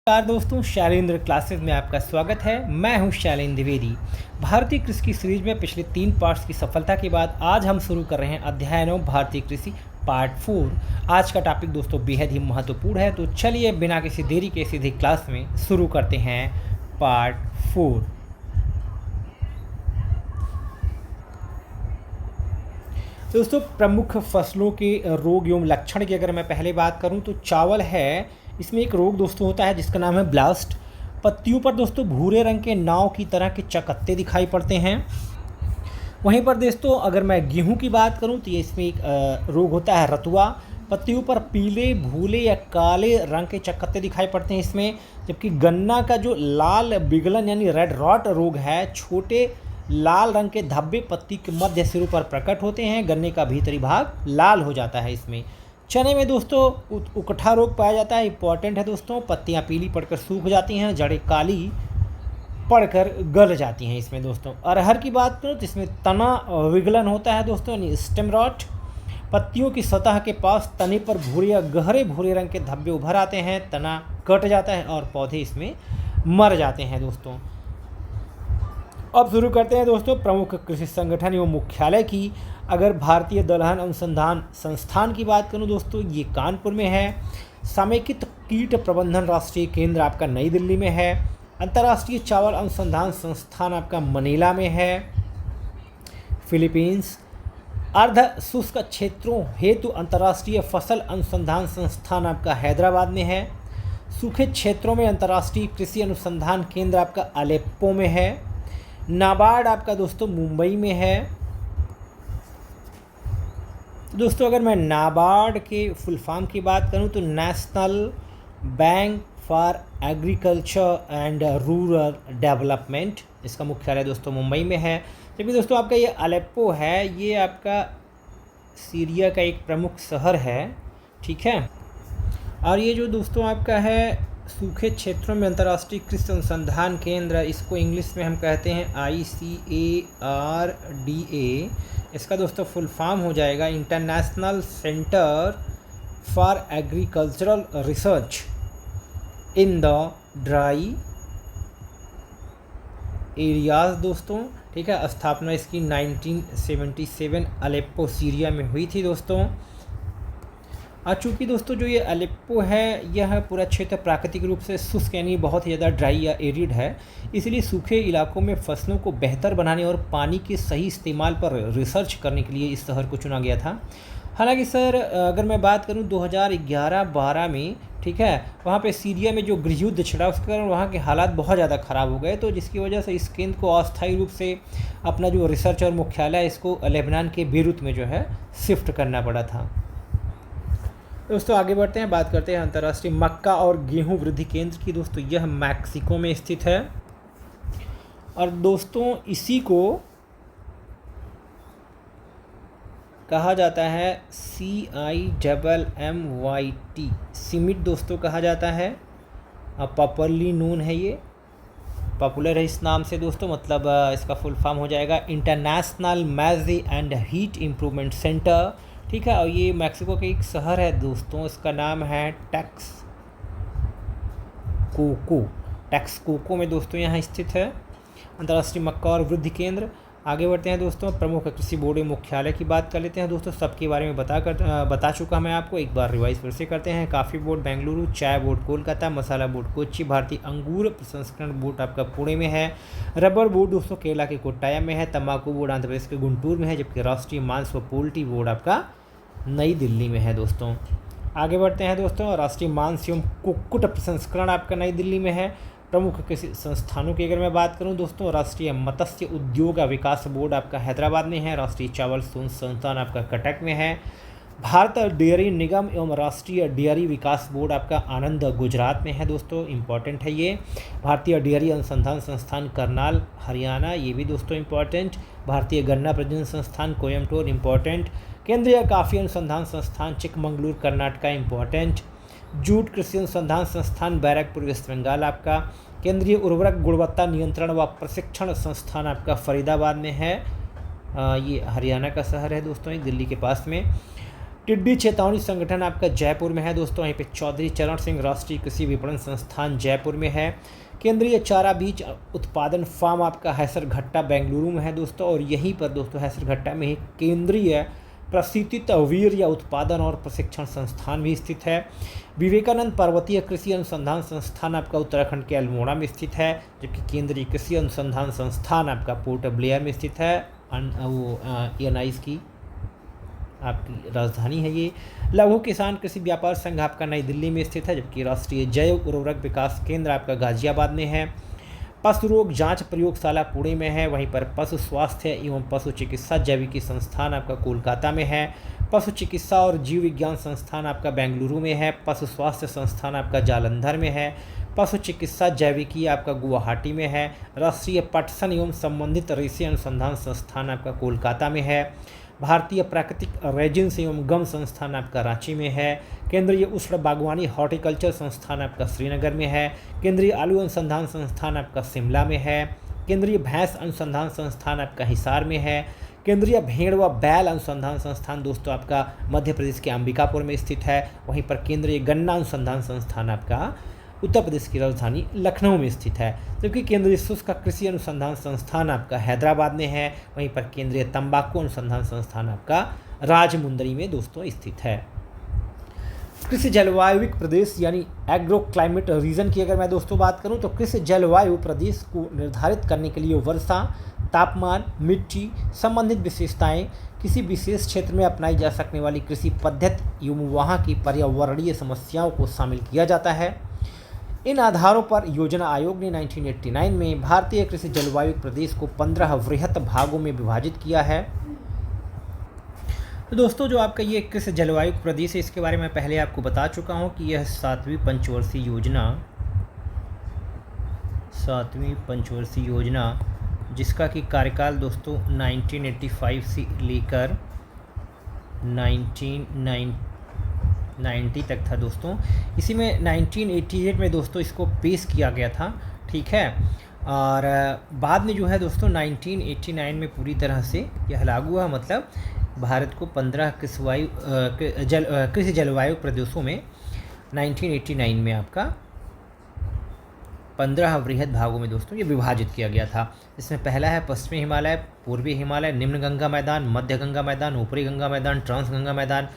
नमस्कार दोस्तों, शैलेंद्र क्लासेस में आपका स्वागत है। मैं हूं शैलेंद्र द्विवेदी। भारतीय कृषि की सीरीज में पिछले 3 पार्ट्स की सफलता के बाद आज हम शुरू कर रहे हैं अध्याय 9 भारतीय कृषि पार्ट 4। आज का टॉपिक दोस्तों बेहद ही महत्वपूर्ण है, तो चलिए बिना किसी देरी के सीधे क्लास में शुरू करते हैं पार्ट 4। दोस्तों, प्रमुख फसलों के रोग एवं लक्षण की अगर मैं पहले बात करूं तो चावल है, इसमें एक रोग दोस्तों होता है जिसका नाम है ब्लास्ट। पत्तियों पर दोस्तों भूरे रंग के नाव की तरह के चकत्ते दिखाई पड़ते हैं। वहीं पर दोस्तों अगर मैं गेहूं की बात करूं तो ये इसमें एक रोग होता है रतुआ। पत्तियों पर पीले, भूरे या काले रंग के चकत्ते दिखाई पड़ते हैं इसमें। जबकि गन्ना का जो लाल बिगलन यानी रेड रॉट रोग है, छोटे लाल रंग के धब्बे पत्ती के मध्य सिरों पर प्रकट होते हैं। गन्ने का भीतरी भाग लाल हो जाता है इसमें। चने में दोस्तों उकठा रोग पाया जाता है, इंपॉर्टेंट है दोस्तों। पत्तियां पीली पड़कर सूख जाती हैं, जड़ें काली पड़कर गल जाती हैं इसमें दोस्तों। अरहर की बात करूँ तो इसमें तना विगलन होता है दोस्तों, यानी स्टेम रॉट। पत्तियों की सतह के पास तने पर भूरे या गहरे भूरे रंग के धब्बे उभर आते हैं, तना कट जाता है और पौधे इसमें मर जाते हैं दोस्तों। अब शुरू करते हैं दोस्तों प्रमुख कृषि संगठन एवं मुख्यालय की। अगर भारतीय दलहन अनुसंधान संस्थान की बात करूं दोस्तों, ये कानपुर में है। समेकित कीट प्रबंधन राष्ट्रीय केंद्र आपका नई दिल्ली में है। अंतर्राष्ट्रीय चावल अनुसंधान संस्थान आपका मनीला में है, फिलीपींस। अर्ध शुष्क क्षेत्रों हेतु अंतर्राष्ट्रीय फसल अनुसंधान संस्थान आपका हैदराबाद में है। सूखे क्षेत्रों में अंतर्राष्ट्रीय कृषि अनुसंधान केंद्र आपका अलेप्पो में है। नाबार्ड आपका दोस्तों मुंबई में है। दोस्तों अगर मैं नाबार्ड के फुल फॉर्म की बात करूं तो national bank for agriculture and rural development, इसका मुख्यालय दोस्तों मुंबई में है। जबकि दोस्तों आपका ये अलेप्पो है, ये आपका सीरिया का एक प्रमुख शहर है, ठीक है। और ये जो दोस्तों आपका है सूखे क्षेत्रों में अंतर्राष्ट्रीय कृषि अनुसंधान केंद्र, इसको इंग्लिश में हम कहते हैं ICARDA। इसका दोस्तों फुल फॉर्म हो जाएगा international centre for agricultural research in the dry areas दोस्तों, ठीक है। स्थापना इसकी 1977 अलेप्पो सीरिया में हुई थी दोस्तों। चूँकि दोस्तों जो ये अलेप्पो है, यह पूरा क्षेत्र प्राकृतिक रूप से शुष्क यानी बहुत ही ज़्यादा ड्राई या एरिड है, इसलिए सूखे इलाकों में फसलों को बेहतर बनाने और पानी के सही इस्तेमाल पर रिसर्च करने के लिए इस शहर को चुना गया था। हालांकि सर अगर मैं बात करूं 2011-12 में, ठीक है, वहाँ पे सीरिया में जो गृहयुद्ध छिड़ा उसके कारण वहाँ के हालात बहुत ज़्यादा ख़राब हो गए, तो जिसकी वजह से इस केंद्र को अस्थायी रूप से अपना जो रिसर्च और मुख्यालय इसको लेबनान के बेरूत में जो है शिफ्ट करना पड़ा था। दोस्तों आगे बढ़ते हैं, बात करते हैं अंतर्राष्ट्रीय मक्का और गेहूं वृद्धि केंद्र की। दोस्तों यह मैक्सिको में स्थित है और दोस्तों इसी को कहा जाता है CIMMYT, सिमिट दोस्तों कहा जाता है। पॉपुलरली नोन है, ये पॉपुलर है इस नाम से दोस्तों, मतलब इसका फुल फॉर्म हो जाएगा international maize and wheat improvement center, ठीक है। और ये मैक्सिको का एक शहर है दोस्तों, इसका नाम है टेक्सकोको में दोस्तों यहाँ स्थित है अंतर्राष्ट्रीय मक्का और वृद्धि केंद्र। आगे बढ़ते हैं दोस्तों, प्रमुख कृषि बोर्ड मुख्यालय की बात कर लेते हैं दोस्तों। सबके बारे में बता चुका मैं आपको, एक बार रिवाइज फिर से करते हैं। कॉफ़ी बोर्ड बेंगलुरु, चाय बोर्ड कोलकाता, मसाला बोर्ड कोच्चि, भारतीय अंगूर प्रसंस्करण बोर्ड आपका पुणे में है। रबर बोर्ड दोस्तों केरला के कोट्टायम में है। तंबाकू बोर्ड आंध्र प्रदेश के गुंटूर में है। जबकि राष्ट्रीय मांस व पोल्ट्री बोर्ड आपका नई दिल्ली में है दोस्तों। आगे बढ़ते हैं दोस्तों, राष्ट्रीय मांस एवं कुक्कुट प्रसंस्करण आपका नई दिल्ली में है। प्रमुख कृषि संस्थानों की अगर मैं बात करूं दोस्तों, राष्ट्रीय मत्स्य उद्योग विकास बोर्ड आपका हैदराबाद में है। राष्ट्रीय चावल शोध संस्थान आपका कटक में है। भारत डेयरी निगम एवं राष्ट्रीय डेयरी विकास बोर्ड आपका आनंद गुजरात में है दोस्तों, इंपॉर्टेंट है ये। भारतीय डेयरी अनुसंधान संस्थान करनाल हरियाणा, ये भी दोस्तों इंपॉर्टेंट। भारतीय गन्ना प्रजनन संस्थान कोयम्बटूर, इंपॉर्टेंट। केंद्रीय कॉफ़ी अनुसंधान संस्थान चिकमंगलूर कर्नाटका, इंपॉर्टेंट। जूट कृषि अनुसंधान संस्थान बैरकपुर वेस्ट बंगाल आपका। केंद्रीय उर्वरक गुणवत्ता नियंत्रण व प्रशिक्षण संस्थान आपका फरीदाबाद में है, ये हरियाणा का शहर है दोस्तों, दिल्ली के पास में। टिड्डी चेतावनी संगठन आपका जयपुर में है दोस्तों। वहीं पे चौधरी चरण सिंह राष्ट्रीय कृषि विपणन संस्थान जयपुर में है। केंद्रीय चारा बीज उत्पादन फार्म आपका हैसरघट्टा बेंगलुरु में है दोस्तों। और यहीं पर दोस्तों हैसरघट्टा में ही केंद्रीय प्रशिक्षित वीर या उत्पादन और प्रशिक्षण संस्थान भी स्थित है। विवेकानंद पर्वतीय कृषि अनुसंधान संस्थान आपका उत्तराखंड के अल्मोड़ा में स्थित है, जबकि केंद्रीय कृषि अनुसंधान संस्थान आपका पोर्ट ब्लेयर में स्थित है। वो ENIs की आपकी राजधानी है ये। लघु किसान कृषि व्यापार संघ आपका नई दिल्ली में स्थित है, जबकि राष्ट्रीय जैव उर्वरक विकास केंद्र आपका गाजियाबाद में है। पशु रोग जांच प्रयोगशाला पुणे में है। वहीं पर पशु स्वास्थ्य एवं पशु चिकित्सा जैविकी संस्थान आपका कोलकाता में है। पशु चिकित्सा और जीव विज्ञान संस्थान आपका बेंगलुरु में है। पशु स्वास्थ्य संस्थान आपका जालंधर में है। पशु चिकित्सा जैविकी आपका गुवाहाटी में है। राष्ट्रीय पटसन एवं संबंधित रेशे अनुसंधान संस्थान आपका कोलकाता में है। भारतीय प्राकृतिक रेजिन्स एवं गम संस्थान आपका रांची में है। केंद्रीय उष्ण बागवानी हॉर्टिकल्चर संस्थान आपका श्रीनगर में है। केंद्रीय आलू अनुसंधान संस्थान आपका शिमला में है। केंद्रीय भैंस अनुसंधान संस्थान आपका हिसार में है। केंद्रीय भेड़ व बैल अनुसंधान संस्थान दोस्तों आपका मध्य प्रदेश के अंबिकापुर में स्थित है। वहीं पर केंद्रीय गन्ना अनुसंधान संस्थान आपका उत्तर प्रदेश की राजधानी लखनऊ में स्थित है, जबकि केंद्रीय शुष्क कृषि अनुसंधान संस्थान आपका हैदराबाद में है। वहीं पर केंद्रीय तंबाकू अनुसंधान संस्थान आपका राजमुंदरी में दोस्तों स्थित है। कृषि जलवायु प्रदेश यानी एग्रो क्लाइमेट रीजन की अगर मैं दोस्तों बात करूं तो कृषि जलवायु प्रदेश को निर्धारित करने के लिए वर्षा, तापमान, मिट्टी संबंधित विशेषताएं, किसी विशेष क्षेत्र में अपनाई जा सकने वाली कृषि पद्धति एवं वहाँ की पर्यावरणीय समस्याओं को शामिल किया जाता है। इन आधारों पर योजना आयोग ने 1989 में भारतीय कृषि जलवायु प्रदेश को 15 वृहत भागों में विभाजित किया है। तो दोस्तों जो आपका ये कृषि जलवायु प्रदेश है, इसके बारे में पहले आपको बता चुका हूँ कि यह 7वीं पंचवर्षीय योजना जिसका कि कार्यकाल दोस्तों 1985 से लेकर 1990 तक था दोस्तों। इसी में 1988 में दोस्तों इसको पेश किया गया था, ठीक है। और बाद में जो है दोस्तों 1989 में पूरी तरह से यह लागू हुआ, मतलब भारत को 15 कृषि जलवायु प्रदेशों में 1989 में आपका 15 वृहद भागों में दोस्तों ये विभाजित किया गया था। इसमें पहला है पश्चिमी हिमालय, पूर्वी हिमालय, निम्न गंगा मैदान, मध्य गंगा मैदान, ऊपरी गंगा मैदान, ट्रांस गंगा मैदान,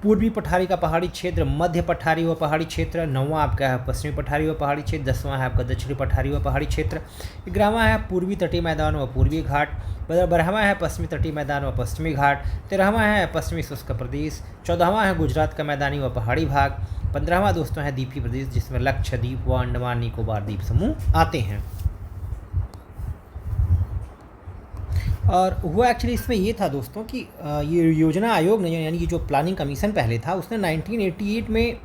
पूर्वी पठारी का पहाड़ी क्षेत्र, मध्य पठारी व पहाड़ी क्षेत्र, 9वां आपका है पश्चिमी पठारी व पहाड़ी क्षेत्र, 10वां है आपका दक्षिणी पठारी व पहाड़ी क्षेत्र, 11वां है पूर्वी तटीय मैदान व पूर्वी घाट, 12वां है पश्चिमी तटीय मैदान व पश्चिमी घाट, 13वां है पश्चिमी शुष्क प्रदेश, 14वां है गुजरात का मैदानी व पहाड़ी भाग, 15वां दोस्तों है द्वीपीय प्रदेश जिसमें लक्षद्वीप व अंडमान निकोबार द्वीप समूह आते हैं। और हुआ एक्चुअली इसमें ये था दोस्तों कि ये योजना आयोग ने यानी कि जो प्लानिंग कमीशन पहले था उसने 1988 में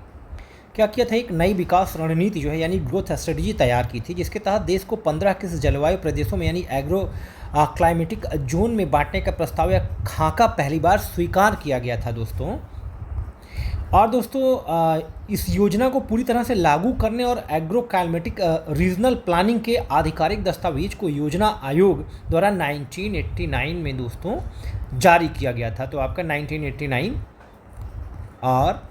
क्या किया था, एक नई विकास रणनीति जो है यानी ग्रोथ स्ट्रेटजी तैयार की थी, जिसके तहत देश को 15 कृषि जलवायु प्रदेशों में यानी एग्रो क्लाइमेटिक जोन में बांटने का प्रस्ताव या खाका पहली बार स्वीकार किया गया था दोस्तों। और दोस्तों इस योजना को पूरी तरह से लागू करने और एग्रो क्लाइमेटिक रीजनल प्लानिंग के आधिकारिक दस्तावेज को योजना आयोग द्वारा 1989 में दोस्तों जारी किया गया था। तो आपका 1989 और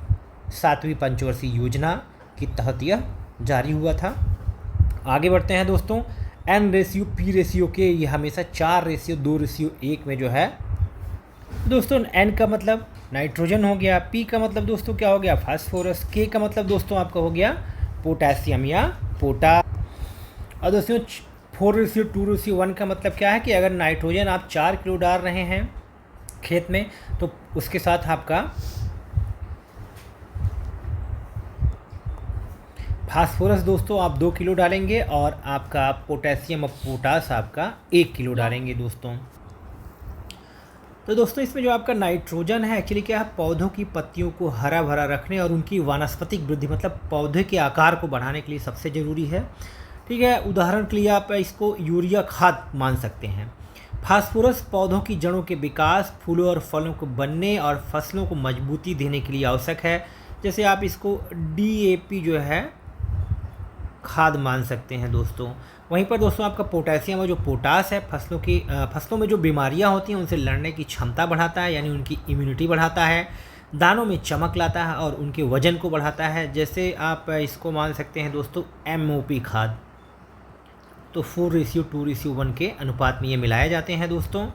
7वीं पंचवर्षीय योजना के तहत यह जारी हुआ था। आगे बढ़ते हैं दोस्तों। N/P के ये हमेशा 4/2/1 में जो है दोस्तों, N का मतलब नाइट्रोजन हो गया, P का मतलब दोस्तों क्या हो गया, फास्फोरस, K का मतलब दोस्तों आपका हो गया पोटेशियम या पोटाश। और दोस्तों 4/2/1 का मतलब क्या है कि अगर नाइट्रोजन आप 4 किलो डाल रहे हैं खेत में तो उसके साथ आपका फास्फोरस दोस्तों आप 2 किलो डालेंगे और आपका पोटेशियम और पोटास आपका 1 किलो डालेंगे दोस्तों। तो दोस्तों इसमें जो आपका नाइट्रोजन है एक्चुअली क्या है, पौधों की पत्तियों को हरा भरा रखने और उनकी वानस्पतिक वृद्धि मतलब पौधे के आकार को बढ़ाने के लिए सबसे ज़रूरी है, ठीक है। उदाहरण के लिए आप इसको यूरिया खाद मान सकते हैं। फास्फोरस पौधों की जड़ों के विकास, फूलों और फलों को बनने और फसलों को मजबूती देने के लिए आवश्यक है। जैसे आप इसको DAP जो है खाद मान सकते हैं दोस्तों। वहीं पर दोस्तों आपका पोटेशियम और जो पोटास है फसलों में जो बीमारियां होती हैं उनसे लड़ने की क्षमता बढ़ाता है यानी उनकी इम्यूनिटी बढ़ाता है। दानों में चमक लाता है और उनके वजन को बढ़ाता है। जैसे आप इसको मान सकते हैं दोस्तों MOP खाद, तो 4:2:1 के अनुपात में ये मिलाए जाते हैं दोस्तों।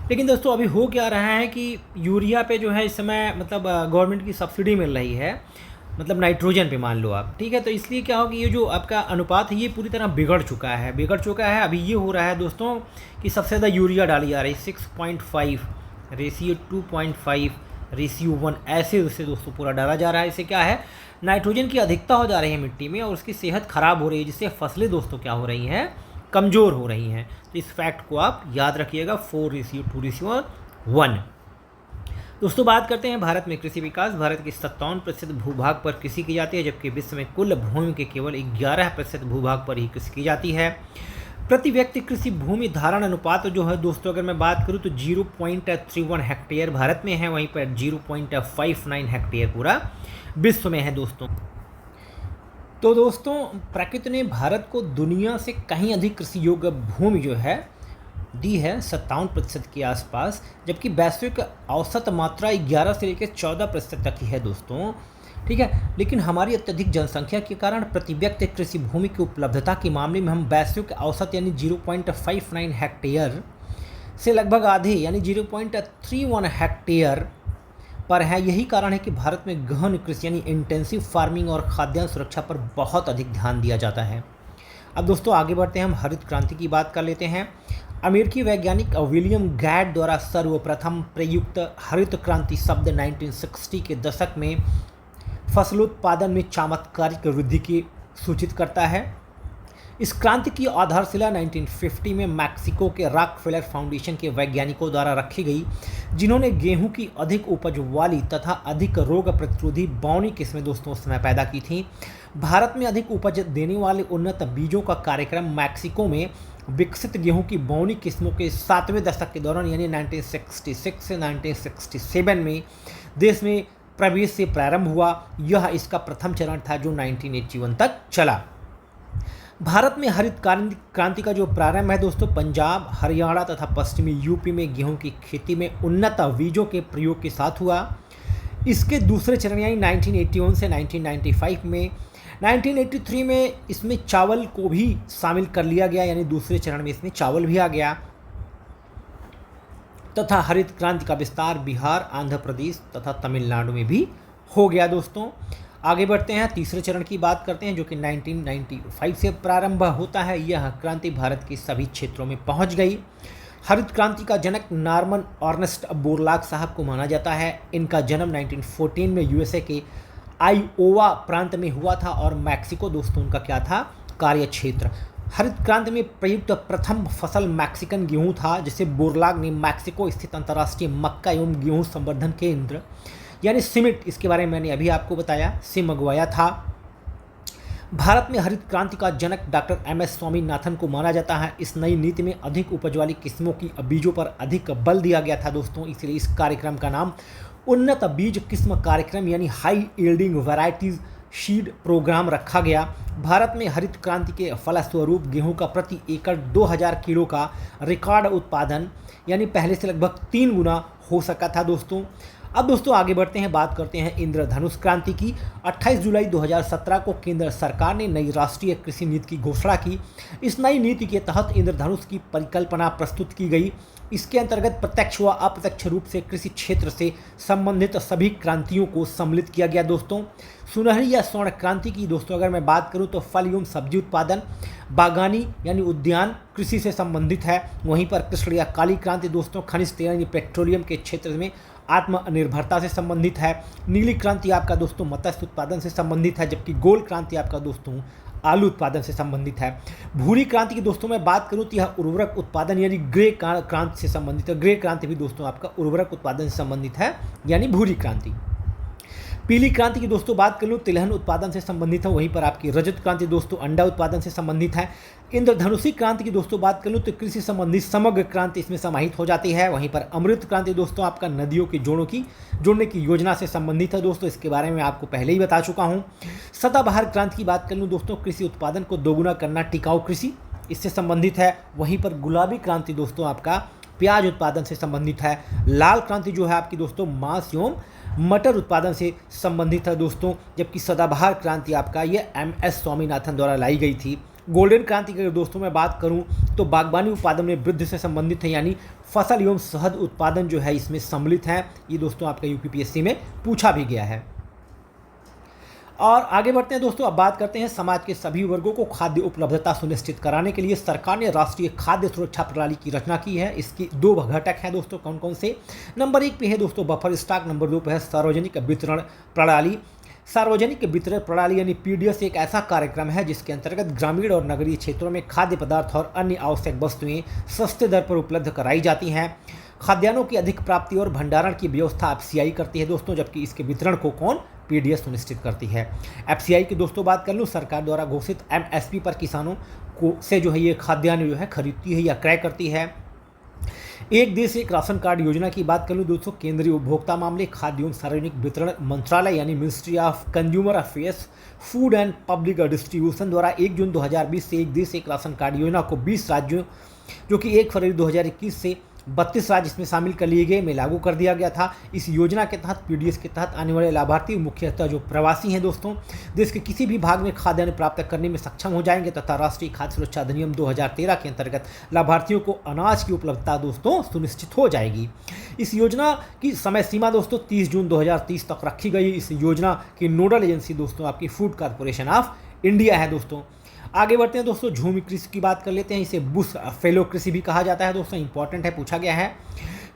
लेकिन दोस्तों अभी हो क्या रहा है कि यूरिया पे जो है इस समय मतलब गवर्नमेंट की सब्सिडी मिल रही है, मतलब नाइट्रोजन पे मान लो आप, ठीक है। तो इसलिए क्या होगा, ये जो आपका अनुपात है ये पूरी तरह बिगड़ चुका है। अभी ये हो रहा है दोस्तों कि सबसे ज़्यादा यूरिया डाली जा रही है, 6.5 रेशियो 2.5 रेशियो 1 ऐसे उससे दोस्तों पूरा डाला जा रहा है। इससे क्या है, नाइट्रोजन की अधिकता हो जा रही है मिट्टी में और उसकी सेहत ख़राब हो रही है, जिससे फसलें दोस्तों क्या हो रही हैं, कमज़ोर हो रही हैं। तो इस फैक्ट को आप याद रखिएगा, 4:2:1। दोस्तों बात करते हैं भारत में कृषि विकास। भारत के 57% भूभाग पर कृषि की जाती है, जबकि विश्व में कुल भूमि के केवल 11% भूभाग पर ही कृषि की जाती है। प्रति व्यक्ति कृषि भूमि धारण अनुपात जो है दोस्तों, अगर मैं बात करूं तो 0.31 हेक्टेयर भारत में है, वहीं पर 0.59 हेक्टेयर पूरा विश्व में है दोस्तों। तो दोस्तों प्रकृति ने भारत को दुनिया से कहीं अधिक कृषि योग्य भूमि जो है दी है, 57% के आसपास, जबकि वैश्विक औसत मात्रा 11 से लेकर 14% तक ही है दोस्तों, ठीक है। लेकिन हमारी अत्यधिक जनसंख्या के कारण प्रति व्यक्ति कृषि भूमि की उपलब्धता के मामले में हम वैश्विक औसत यानी 0.59 हेक्टेयर से लगभग आधे यानी 0.31 हेक्टेयर पर है। यही कारण है कि भारत में गहन कृषि यानी इंटेंसिव फार्मिंग और खाद्यान्न सुरक्षा पर बहुत अधिक ध्यान दिया जाता है। अब दोस्तों आगे बढ़ते हैं, हम हरित क्रांति की बात कर लेते हैं। अमेरिकी वैज्ञानिक विलियम गैड द्वारा सर्वप्रथम प्रयुक्त हरित क्रांति शब्द 1960 के दशक में फसलोत्पादन में चमत्कारिक वृद्धि की सूचित करता है। इस क्रांति की आधारशिला 1950 में मैक्सिको के रॉकफेलर फाउंडेशन के वैज्ञानिकों द्वारा रखी गई, जिन्होंने गेहूं की अधिक उपज वाली तथा अधिक रोग प्रतिरोधी बौनी किस्में दोस्तों उस समय पैदा की थीं। भारत में अधिक उपज देने वाले उन्नत बीजों का कार्यक्रम मैक्सिको में विकसित गेहूं की बौनी किस्मों के 7वें दशक के दौरान यानी 1966 से 1967 में देश में प्रवेश से प्रारंभ हुआ। यह इसका प्रथम चरण था जो 1981 तक चला। भारत में हरित क्रांति का जो प्रारंभ है दोस्तों, पंजाब, हरियाणा तथा पश्चिमी यूपी में गेहूं की खेती में उन्नत बीजों के प्रयोग के साथ हुआ। इसके दूसरे चरण यानी 1981 से 1995 में 1983 में इसमें चावल को भी शामिल कर लिया गया, यानी दूसरे चरण में इसमें चावल भी आ गया, तथा हरित क्रांति का विस्तार बिहार, आंध्र प्रदेश तथा तमिलनाडु में भी हो गया दोस्तों। आगे बढ़ते हैं, तीसरे चरण की बात करते हैं जो कि 1995 से प्रारंभ होता है। यह क्रांति भारत के सभी क्षेत्रों में पहुंच गई। हरित क्रांति का जनक नॉर्मन अर्नेस्ट बोरलॉग साहब को माना जाता है। इनका जन्म 1914 में यूएसए के आइओवा प्रांत में हुआ था और मैक्सिको दोस्तों उनका क्या था, कार्य क्षेत्र। हरित क्रांति में प्रयुक्त प्रथम फसल मैक्सिकन गेहूं था, जिसे बोरलॉग ने मैक्सिको स्थित अंतर्राष्ट्रीय मक्का एवं गेहूं संवर्धन केंद्र यानी सिमिट, इसके बारे में मैंने अभी आपको बताया, से मंगवाया था। भारत में हरित क्रांति का जनक डॉक्टर MS स्वामीनाथन को माना जाता है। इस नई नीति में अधिक उपज वाली किस्मों की बीजों पर अधिक बल दिया गया था दोस्तों, इसलिए इस कार्यक्रम का नाम उन्नत बीज किस्म कार्यक्रम यानी high yielding varieties seed programme रखा गया। भारत में हरित क्रांति के फलस्वरूप गेहूं का प्रति एकड़ 2000 किलो का रिकॉर्ड उत्पादन यानी पहले से लगभग 3 गुना हो सका था दोस्तों। अब दोस्तों आगे बढ़ते हैं, बात करते हैं इंद्रधनुष क्रांति की। 28 जुलाई 2017 को केंद्र सरकार ने नई राष्ट्रीय कृषि नीति की घोषणा की। इस नई नीति के तहत इंद्रधनुष की परिकल्पना प्रस्तुत की गई। इसके अंतर्गत प्रत्यक्ष व अप्रत्यक्ष रूप से कृषि क्षेत्र से संबंधित सभी क्रांतियों को सम्मिलित किया गया दोस्तों। सुनहरी या स्वर्ण क्रांति की दोस्तों अगर मैं बात करूं तो फल एवं सब्जी उत्पादन, बागानी यानी उद्यान कृषि से संबंधित है। वहीं पर कृष्ण या काली क्रांति दोस्तों खनिज तेल यानी पेट्रोलियम के क्षेत्र में आत्मनिर्भरता से संबंधित है। नीली क्रांति आपका दोस्तों मत्स्य उत्पादन से संबंधित है, जबकि गोल्ड क्रांति आपका दोस्तों आलू उत्पादन से संबंधित है। भूरी क्रांति की दोस्तों मैं बात करूं तो यह उर्वरक उत्पादन यानी ग्रे क्रांति से संबंधित है। ग्रे क्रांति भी दोस्तों आपका उर्वरक उत्पादन से संबंधित है यानी भूरी क्रांति। पीली क्रांति की दोस्तों बात कर लूँ तिलहन उत्पादन से संबंधित है। वहीं पर आपकी रजत क्रांति दोस्तों अंडा उत्पादन से संबंधित है। इंद्रधनुषी क्रांति की दोस्तों बात कर लूँ तो कृषि संबंधित समग्र क्रांति इसमें समाहित हो जाती है। वहीं पर अमृत क्रांति दोस्तों आपका नदियों की जोड़ने की योजना से संबंधित है दोस्तों, इसके बारे में आपको पहले ही बता चुका हूँ। सदाबहार क्रांति की बात कर लूँ दोस्तों कृषि उत्पादन को दोगुना करना, टिकाऊ कृषि, इससे संबंधित है। वहीं पर गुलाबी क्रांति दोस्तों आपका प्याज उत्पादन से संबंधित है। लाल क्रांति जो है आपकी दोस्तों मांस एवं मटर उत्पादन से संबंधित है दोस्तों, जबकि सदाबहार क्रांति आपका ये MS स्वामीनाथन द्वारा लाई गई थी। गोल्डन क्रांति की अगर दोस्तों मैं बात करूं तो बागवानी उत्पादन में वृद्धि से संबंधित है, यानी फसल एवं शहद उत्पादन जो है इसमें सम्मिलित है। ये दोस्तों आपका UPPSC में पूछा भी गया है। और आगे बढ़ते हैं दोस्तों, अब बात करते हैं समाज के सभी वर्गों को खाद्य उपलब्धता सुनिश्चित कराने के लिए सरकार ने राष्ट्रीय खाद्य सुरक्षा प्रणाली की रचना की है। इसकी 2 घटक हैं दोस्तों, कौन कौन से? नंबर 1 पे है दोस्तों बफर स्टॉक, नंबर 2 पे है सार्वजनिक वितरण प्रणाली। सार्वजनिक वितरण प्रणाली यानी PDS एक ऐसा कार्यक्रम है जिसके अंतर्गत ग्रामीण और नगरीय क्षेत्रों में खाद्य पदार्थ और अन्य आवश्यक वस्तुएं सस्ते दर पर उपलब्ध कराई जाती हैं। खाद्यान्नों की अधिक प्राप्ति और भंडारण की व्यवस्था FCI करती है दोस्तों, जबकि इसके वितरण को कौन? PDS सुनिश्चित करती है। FCI की दोस्तों बात कर लूँ, सरकार द्वारा घोषित MSP पर किसानों को से जो है ये खाद्यान्न जो है खरीदती है या क्रय करती है। एक देश एक राशन कार्ड योजना की बात कर लूँ दोस्तों, केंद्रीय उपभोक्ता मामले, खाद्य एवं सार्वजनिक वितरण मंत्रालय यानी ministry of consumer affairs, food and public distribution द्वारा 1 जून 2020 से एक देश एक राशन कार्ड योजना को 20 राज्यों जो कि 1 फरवरी 2021 से 32 राज्य इसमें शामिल कर लिए गए में लागू कर दिया गया था। इस योजना के तहत PDS के तहत आने वाले लाभार्थी मुख्यतः जो प्रवासी हैं दोस्तों, देश के किसी भी भाग में खाद्यान्न प्राप्त करने में सक्षम हो जाएंगे तथा राष्ट्रीय खाद्य सुरक्षा अधिनियम 2013 के अंतर्गत लाभार्थियों को अनाज की उपलब्धता दोस्तों सुनिश्चित हो जाएगी। इस योजना की समय सीमा दोस्तों 30 जून 2030 तक रखी गई। इस योजना की नोडल एजेंसी दोस्तों आपकी फूड कॉर्पोरेशन ऑफ इंडिया है दोस्तों। आगे बढ़ते हैं दोस्तों, झूमी कृषि की बात कर लेते हैं। इसे बुश फेलो कृषि भी कहा जाता है दोस्तों, इंपॉर्टेंट है, पूछा गया है।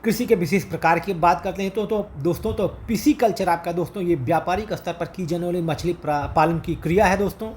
कृषि के विशेष प्रकार की बात करते हैं तो दोस्तों तो पिसीकल्चर आपका दोस्तों ये व्यापारिक स्तर पर की जाने वाली मछली पालन की क्रिया है दोस्तों।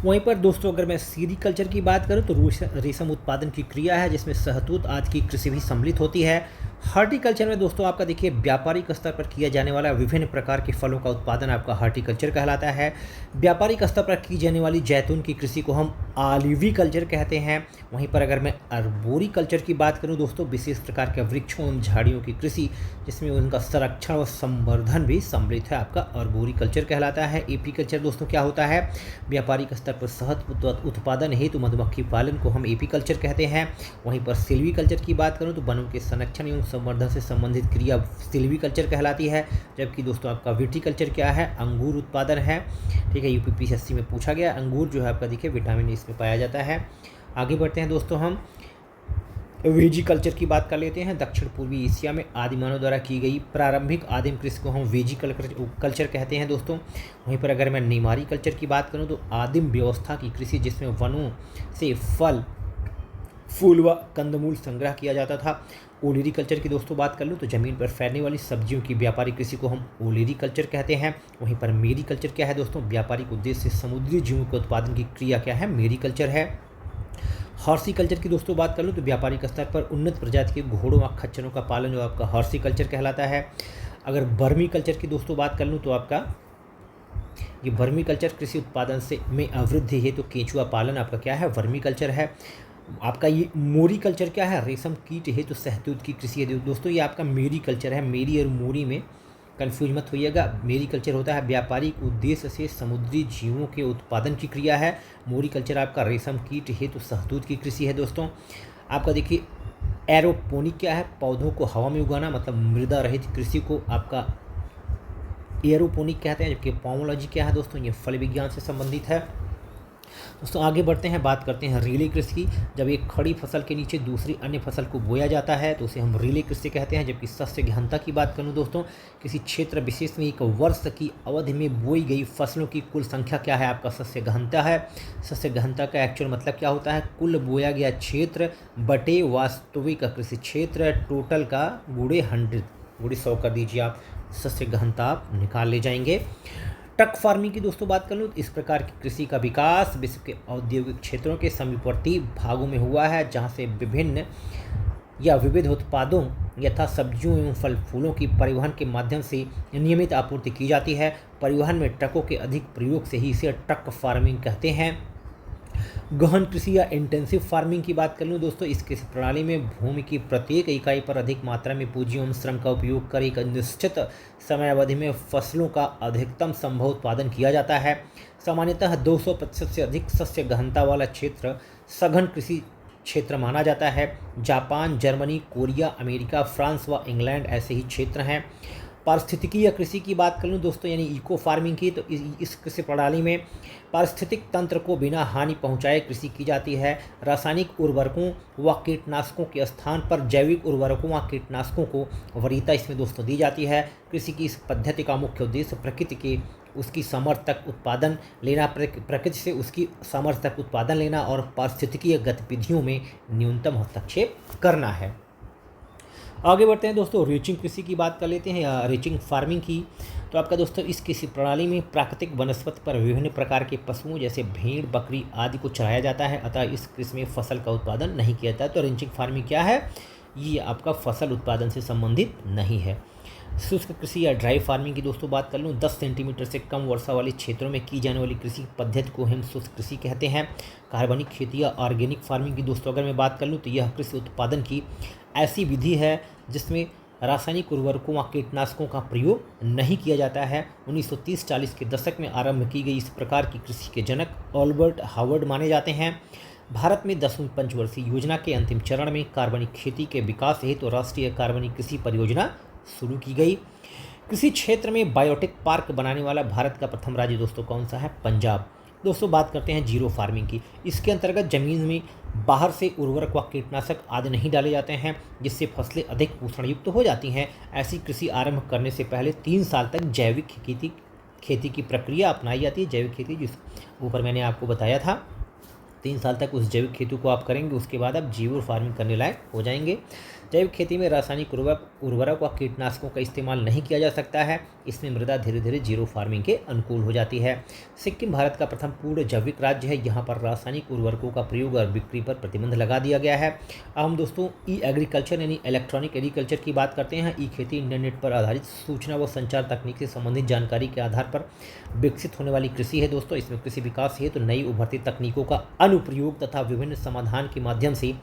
वहीं पर दोस्तों अगर मैं सीरीकल्चर की बात करूं तो रेशम उत्पादन की क्रिया है जिसमें शहतूत आदि की कृषि भी सम्मिलित होती है। हॉर्टिकल्चर में दोस्तों आपका देखिए व्यापारिक स्तर पर किया जाने वाला विभिन्न प्रकार के फलों का उत्पादन आपका हॉर्टिकल्चर कहलाता है। व्यापारिक स्तर पर की जाने वाली जैतून की कृषि को हम ऑलिविकल्चर कहते हैं। वहीं पर अगर मैं अर्बोरिकल्चर की बात करूं दोस्तों, विशेष प्रकार के वृक्षों एवं झाड़ियों की कृषि जिसमें उनका संरक्षण और संवर्धन भी सम्मिलित है, आपका अर्बोरिकल्चर कहलाता है। एपीकल्चर दोस्तों क्या होता है? व्यापारिक स्तर पर शहद उत्पादन हेतु मधुमक्खी पालन को हम एपीकल्चर कहते हैं। वहीं पर सिल्वीकल्चर की बात करूं तो वनों के संरक्षण एवं संवर्धन से संबंधित क्रिया सिल्वीकल्चर कहलाती है। जबकि दोस्तों आपका विटीकल्चर क्या है? अंगूर उत्पादन है। ठीक है, UPPSC में पूछा गया। अंगूर जो है आपका देखिए विटामिन इसमें पाया जाता है। आगे बढ़ते हैं दोस्तों, हम वेजिकल्चर की बात कर लेते हैं। दक्षिण पूर्वी एशिया में आदिमानव द्वारा की गई प्रारंभिक आदिम कृषि को हम वेजिकल्चर कहते हैं दोस्तों। वहीं पर अगर मैं निमारी कल्चर की बात करूं तो आदिम व्यवस्था की कृषि जिसमें वनों से फल फूल व कंदमूल संग्रह किया जाता था। ओलेरी कल्चर की दोस्तों बात कर लूँ तो ज़मीन पर फैलने वाली सब्जियों की व्यापारिक कृषि को हम ओलेरी कल्चर कहते हैं। वहीं पर मेरी कल्चर क्या है दोस्तों? व्यापारिक उद्देश्य से समुद्री जीवों के उत्पादन की क्रिया क्या है? मेरी कल्चर है। हॉर्सिकल्चर की दोस्तों बात कर लूँ तो व्यापारिक स्तर पर उन्नत प्रजाति के घोड़ों व खच्चरों का पालन जो आपका हॉर्सिकल्चर कहलाता है। अगर बर्मी कल्चर की दोस्तों बात कर लूँ तो आपका ये वर्मी कल्चर कृषि उत्पादन से में अवृद्धि है तो केंचुआ पालन आपका क्या है? वर्मी कल्चर है। आपका ये मोरी कल्चर क्या है? रेशम कीट है तो शहतूत की कृषि है दोस्तों, ये आपका मेरी कल्चर है। मेरी और मोरी में कंफ्यूज मत होइएगा। मेरी कल्चर होता है व्यापारिक उद्देश्य से समुद्री जीवों के उत्पादन की क्रिया है। मोरी कल्चर आपका रेशम कीट है तो शहतूत की कृषि है दोस्तों। आपका देखिए एरोपोनिक क्या है? पौधों को हवा में उगाना, मतलब मृदा रहित कृषि को आपका एरोपोनिक कहते हैं। जबकि पोमोलॉजी क्या है दोस्तों? ये फल विज्ञान से संबंधित है। दोस्तों आगे बढ़ते हैं, बात करते हैं रिले कृषि की। जब एक खड़ी फसल के नीचे दूसरी अन्य फसल को बोया जाता है तो उसे हम रिले कृषि कहते हैं। जबकि शस्य गहनता की बात करूं दोस्तों, किसी क्षेत्र विशेष में एक वर्ष की अवधि में बोई गई फसलों की कुल संख्या क्या है? आपका शस्य गहनता है। शस्य गहनता का एक्चुअल मतलब क्या होता है? कुल बोया गया क्षेत्र बटे वास्तविक कृषि क्षेत्र, टोटल का गुणे 100 कर दीजिए आप, शस्य गहनता आप निकाल ले जाएंगे। ट्रक फार्मिंग की दोस्तों बात कर लूँ तो इस प्रकार की कृषि का विकास विश्व के औद्योगिक क्षेत्रों के समीपवर्ती भागों में हुआ है, जहाँ से विभिन्न या विविध उत्पादों यथा सब्जियों एवं फल फूलों की परिवहन के माध्यम से नियमित आपूर्ति की जाती है। परिवहन में ट्रकों के अधिक प्रयोग से ही इसे ट्रक फार्मिंग कहते हैं। गहन कृषि या इंटेंसिव फार्मिंग की बात कर लूँ दोस्तों, इस कृषि प्रणाली में भूमि की प्रत्येक इकाई पर अधिक मात्रा में पूंजी एवं श्रम का उपयोग कर एक निश्चित समय अवधि में फसलों का अधिकतम संभव उत्पादन किया जाता है। सामान्यतः 200% से अधिक शस्य गहनता वाला क्षेत्र सघन कृषि क्षेत्र माना जाता है। Japan, Germany, Korea, America, France व इंग्लैंड ऐसे ही क्षेत्र हैं। पारिस्थितिकीय कृषि की बात कर लूँ दोस्तों यानी इको फार्मिंग की, तो इस कृषि प्रणाली में पारिस्थितिक तंत्र को बिना हानि पहुंचाए कृषि की जाती है। रासायनिक उर्वरकों व कीटनाशकों के स्थान पर जैविक उर्वरकों व कीटनाशकों को वरीयता इसमें दोस्तों दी जाती है। कृषि की इस पद्धति का मुख्य उद्देश्य प्रकृति के उसकी सामर्थ्य तक उत्पादन लेना, प्रकृति से उसकी सामर्थ्य तक उत्पादन लेना और पारिस्थितिकीय गतिविधियों में न्यूनतम हस्तक्षेप करना है। आगे बढ़ते हैं दोस्तों, रीचिंग कृषि की बात कर लेते हैं या रीचिंग फार्मिंग की। तो आपका दोस्तों इस कृषि प्रणाली में प्राकृतिक वनस्पति पर विभिन्न प्रकार के पशुओं जैसे भेड़, बकरी आदि को चराया जाता है, अतः इस कृषि में फसल का उत्पादन नहीं किया जाता है। तो रीचिंग फार्मिंग क्या है? ये आपका फसल उत्पादन से संबंधित नहीं है। शुष्क कृषि या ड्राई फार्मिंग की दोस्तों बात कर लूँ, 10 सेंटीमीटर से कम वर्षा वाले क्षेत्रों में की जाने वाली कृषि पद्धति को हम शुष्क कृषि कहते हैं। कार्बनिक खेती या ऑर्गेनिक फार्मिंग की दोस्तों अगर मैं बात कर लूँ तो यह कृषि उत्पादन की ऐसी विधि है जिसमें रासायनिक उर्वरकों व कीटनाशकों का प्रयोग नहीं किया जाता है। 1930-40 के दशक में आरंभ की गई इस प्रकार की कृषि के जनक अल्बर्ट हावर्ड माने जाते हैं। भारत में 10वीं पंचवर्षीय योजना के अंतिम चरण में कार्बनिक खेती के विकास हेतु तो राष्ट्रीय कार्बनिक कृषि परियोजना शुरू की गई। कृषि क्षेत्र में बायोटेक पार्क बनाने वाला भारत का प्रथम राज्य दोस्तों कौन सा है? पंजाब। दोस्तों बात करते हैं जीरो फार्मिंग की। इसके अंतर्गत जमीन में बाहर से उर्वरक व कीटनाशक आदि नहीं डाले जाते हैं, जिससे फसलें अधिक पोषण युक्त हो जाती हैं। ऐसी कृषि आरंभ करने से पहले 3 साल तक जैविक खेती की प्रक्रिया अपनाई जाती है। जैविक खेती जिस ऊपर मैंने आपको बताया था, 3 साल तक उस जैविक खेती को आप करेंगे, उसके बाद आप जीरो फार्मिंग करने लायक हो जाएंगे। जैविक खेती में रासायनिक उर्वरक व कीटनाशकों का इस्तेमाल नहीं किया जा सकता है। इसमें मृदा धीरे धीरे जीरो फार्मिंग के अनुकूल हो जाती है। सिक्किम भारत का प्रथम पूर्ण जैविक राज्य है। यहाँ पर रासायनिक उर्वरकों का प्रयोग और बिक्री पर प्रतिबंध लगा दिया गया है। अब हम दोस्तों ई एग्रीकल्चर यानी इलेक्ट्रॉनिक एग्रीकल्चर की बात करते हैं। ई खेती इंटरनेट पर आधारित सूचना व संचार तकनीक से संबंधित जानकारी के आधार पर विकसित होने वाली कृषि है दोस्तों। इसमें कृषि विकास हेतु नई उभरती तकनीकों का अनुप्रयोग तथा विभिन्न समाधान के माध्यम से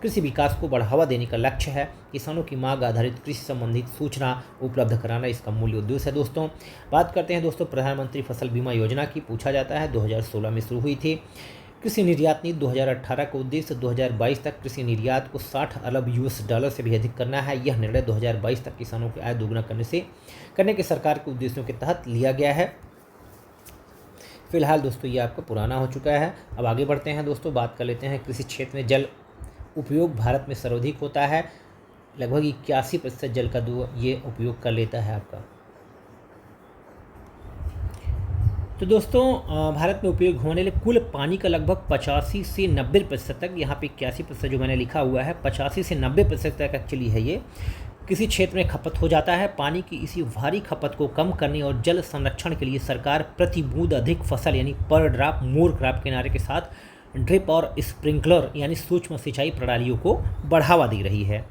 कृषि विकास को बढ़ावा देने का लक्ष्य है। किसानों की मांग आधारित कृषि संबंधित सूचना उपलब्ध कराना इसका मूल्य उद्देश्य है दोस्तों। बात करते हैं दोस्तों प्रधानमंत्री फसल बीमा योजना की। पूछा जाता है 2016 में शुरू हुई थी। कृषि निर्यात नीति 2018 का उद्देश्य 2022 तक कृषि निर्यात को $60 अरब से भी अधिक करना है। यह निर्णय 2022 तक किसानों की आय दोगुना करने के सरकार के उद्देश्यों के तहत लिया गया है। फिलहाल दोस्तों ये आपका पुराना हो चुका है। अब आगे बढ़ते हैं दोस्तों, बात कर लेते हैं कृषि क्षेत्र में जल उपयोग भारत में सर्वाधिक होता है। लगभग 81% जल का ये उपयोग कर लेता है आपका। तो दोस्तों भारत में उपयोग होने वाले कुल पानी का लगभग 85 से 90% तक, यहाँ पे 81% जो मैंने लिखा हुआ है 85 से 90% तक एक्चुअली है ये किसी क्षेत्र में खपत हो जाता है। पानी की इसी भारी खपत को कम करने और जल संरक्षण के लिए सरकार प्रति बूंद अधिक फसल यानी पर ड्रॉप मोर क्रॉप के नारे के साथ ड्रिप और स्प्रिंकलर यानी सूक्ष्म सिंचाई प्रणालियों को बढ़ावा दे रही है।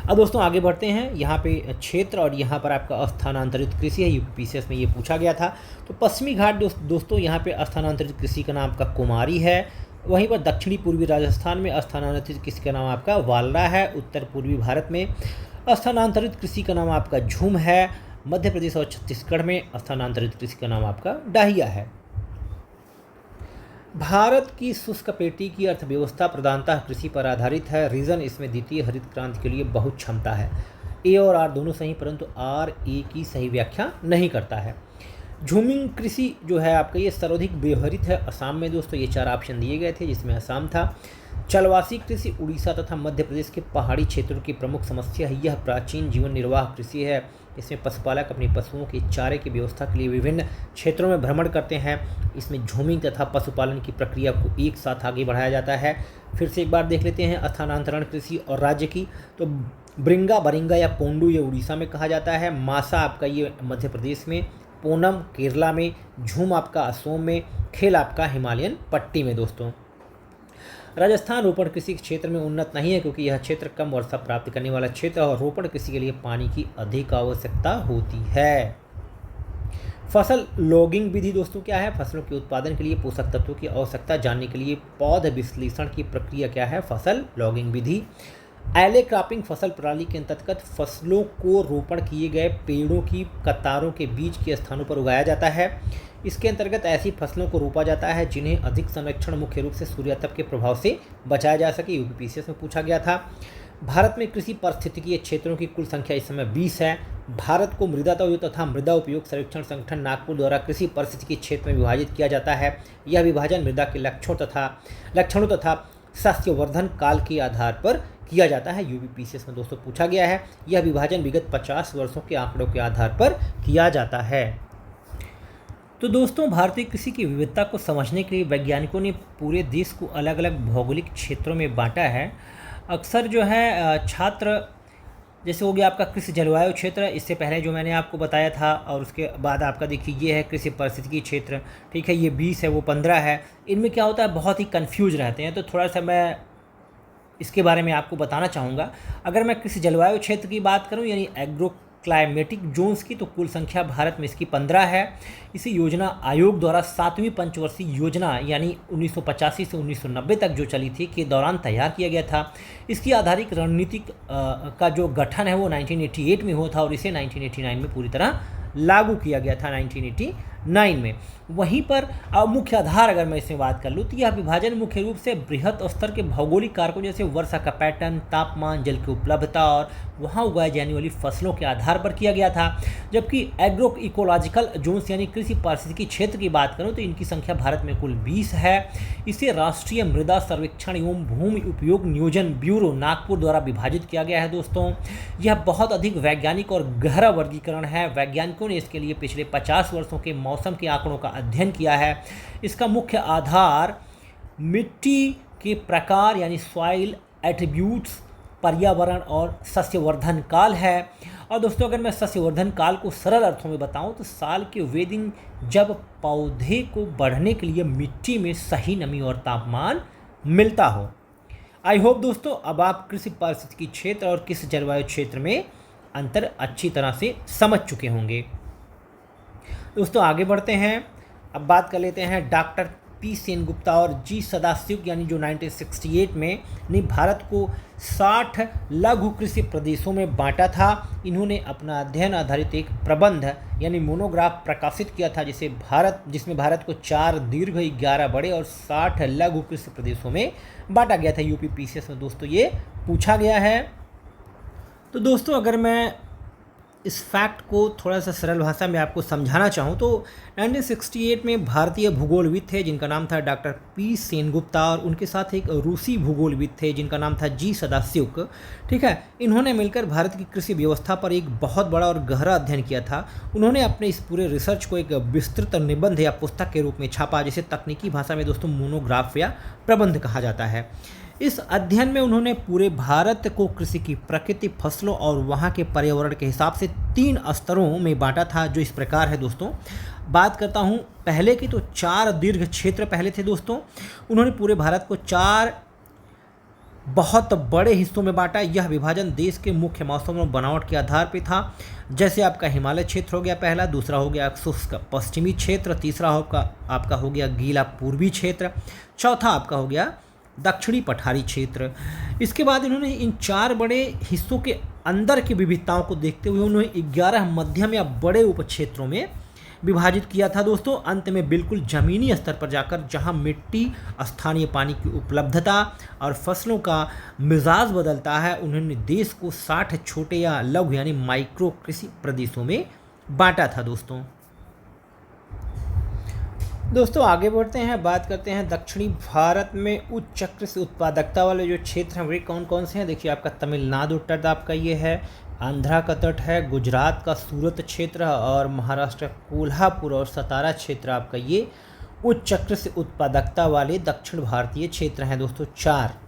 अब दोस्तों आगे बढ़ते हैं। यहाँ पे क्षेत्र और यहाँ पर आपका स्थानांतरित कृषि है। यूपीपीसीएस में ये पूछा गया था। तो पश्चिमी घाट दोस्तों यहाँ पे स्थानांतरित कृषि का नाम आपका कुमारी है। वहीं पर दक्षिणी पूर्वी राजस्थान में स्थानांतरित कृषि का नाम आपका वालरा है। उत्तर पूर्वी भारत में स्थानांतरित कृषि का नाम आपका झूम है। मध्य प्रदेश और छत्तीसगढ़ में स्थानांतरित कृषि का नाम आपका डाहिया है। भारत की शुष्क पेटी की अर्थव्यवस्था प्रधानतः कृषि पर आधारित है। रीजन इसमें द्वितीय हरित क्रांति के लिए बहुत क्षमता है। ए और आर दोनों सही, परंतु आर ए की सही व्याख्या नहीं करता है। झूमिंग कृषि जो है आपका ये सर्वाधिक व्यवहारित है असम में दोस्तों। ये 4 ऑप्शन दिए गए थे जिसमें असम था। चलवासी कृषि उड़ीसा तथा मध्य प्रदेश के पहाड़ी क्षेत्रों की प्रमुख समस्या है। यह प्राचीन जीवन निर्वाह कृषि है। इसमें पशुपालक अपने पशुओं के चारे की व्यवस्था के लिए विभिन्न क्षेत्रों में भ्रमण करते हैं। इसमें झूमिंग तथा पशुपालन की प्रक्रिया को एक साथ आगे बढ़ाया जाता है। फिर से एक बार देख लेते हैं स्थानांतरण कृषि और राज्य की। तो ब्रिंगा बरिंगा या पोंडू ये उड़ीसा में कहा जाता है। मासा आपका ये मध्य प्रदेश में, पूनम केरला में, झूम आपका असम में, खेल आपका हिमालयन पट्टी में दोस्तों। राजस्थान रोपण कृषि क्षेत्र में उन्नत नहीं है क्योंकि यह क्षेत्र कम वर्षा प्राप्त करने वाला क्षेत्र है और रोपण कृषि के लिए पानी की अधिक आवश्यकता होती है। फसल लॉगिंग विधि दोस्तों क्या है? फसलों के उत्पादन के लिए पोषक तत्वों की आवश्यकता जानने के लिए पौध विश्लेषण की प्रक्रिया क्या है? फसल लॉगिंग विधि। एले क्रॉपिंग फसल प्रणाली के अंतर्गत फसलों को रोपण किए गए पेड़ों की कतारों के बीच के स्थानों पर उगाया जाता है। इसके अंतर्गत ऐसी फसलों को रोपा जाता है जिन्हें अधिक संरक्षण मुख्य रूप से सूर्यातप के प्रभाव से बचाया जा सके। यूपीपीसीएस में पूछा गया था। भारत में कृषि पारिस्थितिकीय क्षेत्रों की कुल संख्या इस समय 20 है। भारत को तथा मृदा उपयोग सर्वेक्षण संगठन नागपुर द्वारा कृषि पारिस्थितिकीय क्षेत्र में विभाजित किया जाता है। यह विभाजन मृदा के लक्षणों तथा सस्यवर्धन काल के आधार पर किया जाता है। यूपीपीसीएस में दोस्तों पूछा गया है। यह विभाजन विगत 50 वर्षों के आंकड़ों के आधार पर किया जाता है। तो दोस्तों, भारतीय कृषि की विविधता को समझने के लिए वैज्ञानिकों ने पूरे देश को अलग अलग भौगोलिक क्षेत्रों में बांटा है। अक्सर जो है छात्र, जैसे हो गया आपका कृषि जलवायु क्षेत्र, इससे पहले जो मैंने आपको बताया था, और उसके बाद आपका देखिए ये है कृषि पारिस्थितिकी क्षेत्र, ठीक है, ये 20 है, वो 15 है। इनमें क्या होता है, बहुत ही कंफ्यूज रहते हैं। तो थोड़ा सा मैं इसके बारे में आपको बताना चाहूँगा। अगर मैं कृषि जलवायु क्षेत्र की बात करूँ यानी एग्रो क्लाइमेटिक जोन्स की, तो कुल संख्या भारत में इसकी 15 है। इसे योजना आयोग द्वारा 7वीं पंचवर्षीय योजना यानी 1985 से 1990 तक जो चली थी के दौरान तैयार किया गया था। इसकी आधारित रणनीतिक का जो गठन है वो 1988 में हुआ था और इसे 1989 में पूरी तरह लागू किया गया था, 1989 में। वहीं पर मुख्य आधार अगर मैं इसमें बात कर लूँ तो यह विभाजन मुख्य रूप से बृहत स्तर के भौगोलिक कारकों जैसे वर्षा का पैटर्न, तापमान, जल की उपलब्धता और वहाँ उगाई जाने वाली फसलों के आधार पर किया गया था। जबकि एग्रो इकोलॉजिकल जोन्स यानी कृषि पारिस्थितिकी क्षेत्र की बात करूँ तो इनकी संख्या भारत में कुल 20 है। इसे राष्ट्रीय मृदा सर्वेक्षण एवं भूमि उपयोग नियोजन ब्यूरो नागपुर द्वारा विभाजित किया गया है। दोस्तों, यह बहुत अधिक वैज्ञानिक और गहरा वर्गीकरण है। वैज्ञानिकों ने इसके लिए पिछले 50 वर्षों के मौसम के आंकड़ों का अध्ययन किया है। इसका मुख्य आधार मिट्टी के प्रकार यानी सॉइल एट्रीब्यूट्स, पर्यावरण और सस्यवर्धन काल है। और दोस्तों, अगर मैं सस्यवर्धन काल को सरल अर्थों में बताऊं तो साल के वे दिन जब पौधे को बढ़ने के लिए मिट्टी में सही नमी और तापमान मिलता हो। आई होप दोस्तों अब आप कृषि पारिस्थितिकी क्षेत्र और कृषि जलवायु क्षेत्र में अंतर अच्छी तरह से समझ चुके होंगे। दोस्तों आगे बढ़ते हैं। अब बात कर लेते हैं डॉक्टर पी सेनगुप्ता और जी सदाशिव यानी जो 1968 में ने भारत को 60 लघु कृषि प्रदेशों में बांटा था। इन्होंने अपना अध्ययन आधारित एक प्रबंध यानी मोनोग्राफ प्रकाशित किया था जिसमें भारत को 4 दीर्घ, 11 बड़े और 60 लघु कृषि प्रदेशों में बांटा गया था। यूपीपीसीएस में दोस्तों ये पूछा गया है। तो दोस्तों अगर मैं इस फैक्ट को थोड़ा सा सरल भाषा में आपको समझाना चाहूँ तो 1968 में भारतीय भूगोलविद थे जिनका नाम था डॉक्टर पी सेनगुप्ता और उनके साथ एक रूसी भूगोलविद थे जिनका नाम था जी सदाशिव। ठीक है, इन्होंने मिलकर भारत की कृषि व्यवस्था पर एक बहुत बड़ा और गहरा अध्ययन किया था। उन्होंने अपने इस पूरे रिसर्च को एक विस्तृत निबंध या पुस्तक के रूप में छापा, जिसे तकनीकी भाषा में दोस्तों मोनोग्राफ या प्रबंध कहा जाता है। इस अध्ययन में उन्होंने पूरे भारत को कृषि की प्रकृति, फसलों और वहाँ के पर्यावरण के हिसाब से 3 स्तरों में बांटा था, जो इस प्रकार है। दोस्तों बात करता हूँ पहले की, तो 4 दीर्घ क्षेत्र पहले थे। दोस्तों उन्होंने पूरे भारत को 4 बहुत बड़े हिस्सों में बांटा। यह विभाजन देश के मुख्य मौसम और बनावट के आधार पर था। जैसे आपका हिमालय क्षेत्र हो गया पहला, दूसरा हो गया शुष्क पश्चिमी क्षेत्र, तीसरा आपका हो गया गीला पूर्वी क्षेत्र, चौथा आपका हो गया दक्षिणी पठारी क्षेत्र। इसके बाद इन्होंने इन 4 बड़े हिस्सों के अंदर की विविधताओं को देखते हुए उन्होंने 11 मध्यम या बड़े उपक्षेत्रों में विभाजित किया था। दोस्तों अंत में बिल्कुल ज़मीनी स्तर पर जाकर जहां मिट्टी, स्थानीय पानी की उपलब्धता और फसलों का मिजाज बदलता है, उन्होंने देश को 60 छोटे या लघु यानी माइक्रो कृषि प्रदेशों में बांटा था। दोस्तों आगे बढ़ते हैं, बात करते हैं दक्षिणी भारत में उच्च कृषि उत्पादकता वाले जो क्षेत्र हैं वे कौन कौन से हैं। देखिए आपका तमिलनाडु तट आपका ये है, आंध्रा का तट है, गुजरात का सूरत क्षेत्र और महाराष्ट्र कोल्हापुर और सतारा क्षेत्र आपका ये उच्च कृषि उत्पादकता वाले दक्षिण भारतीय क्षेत्र हैं। दोस्तों 4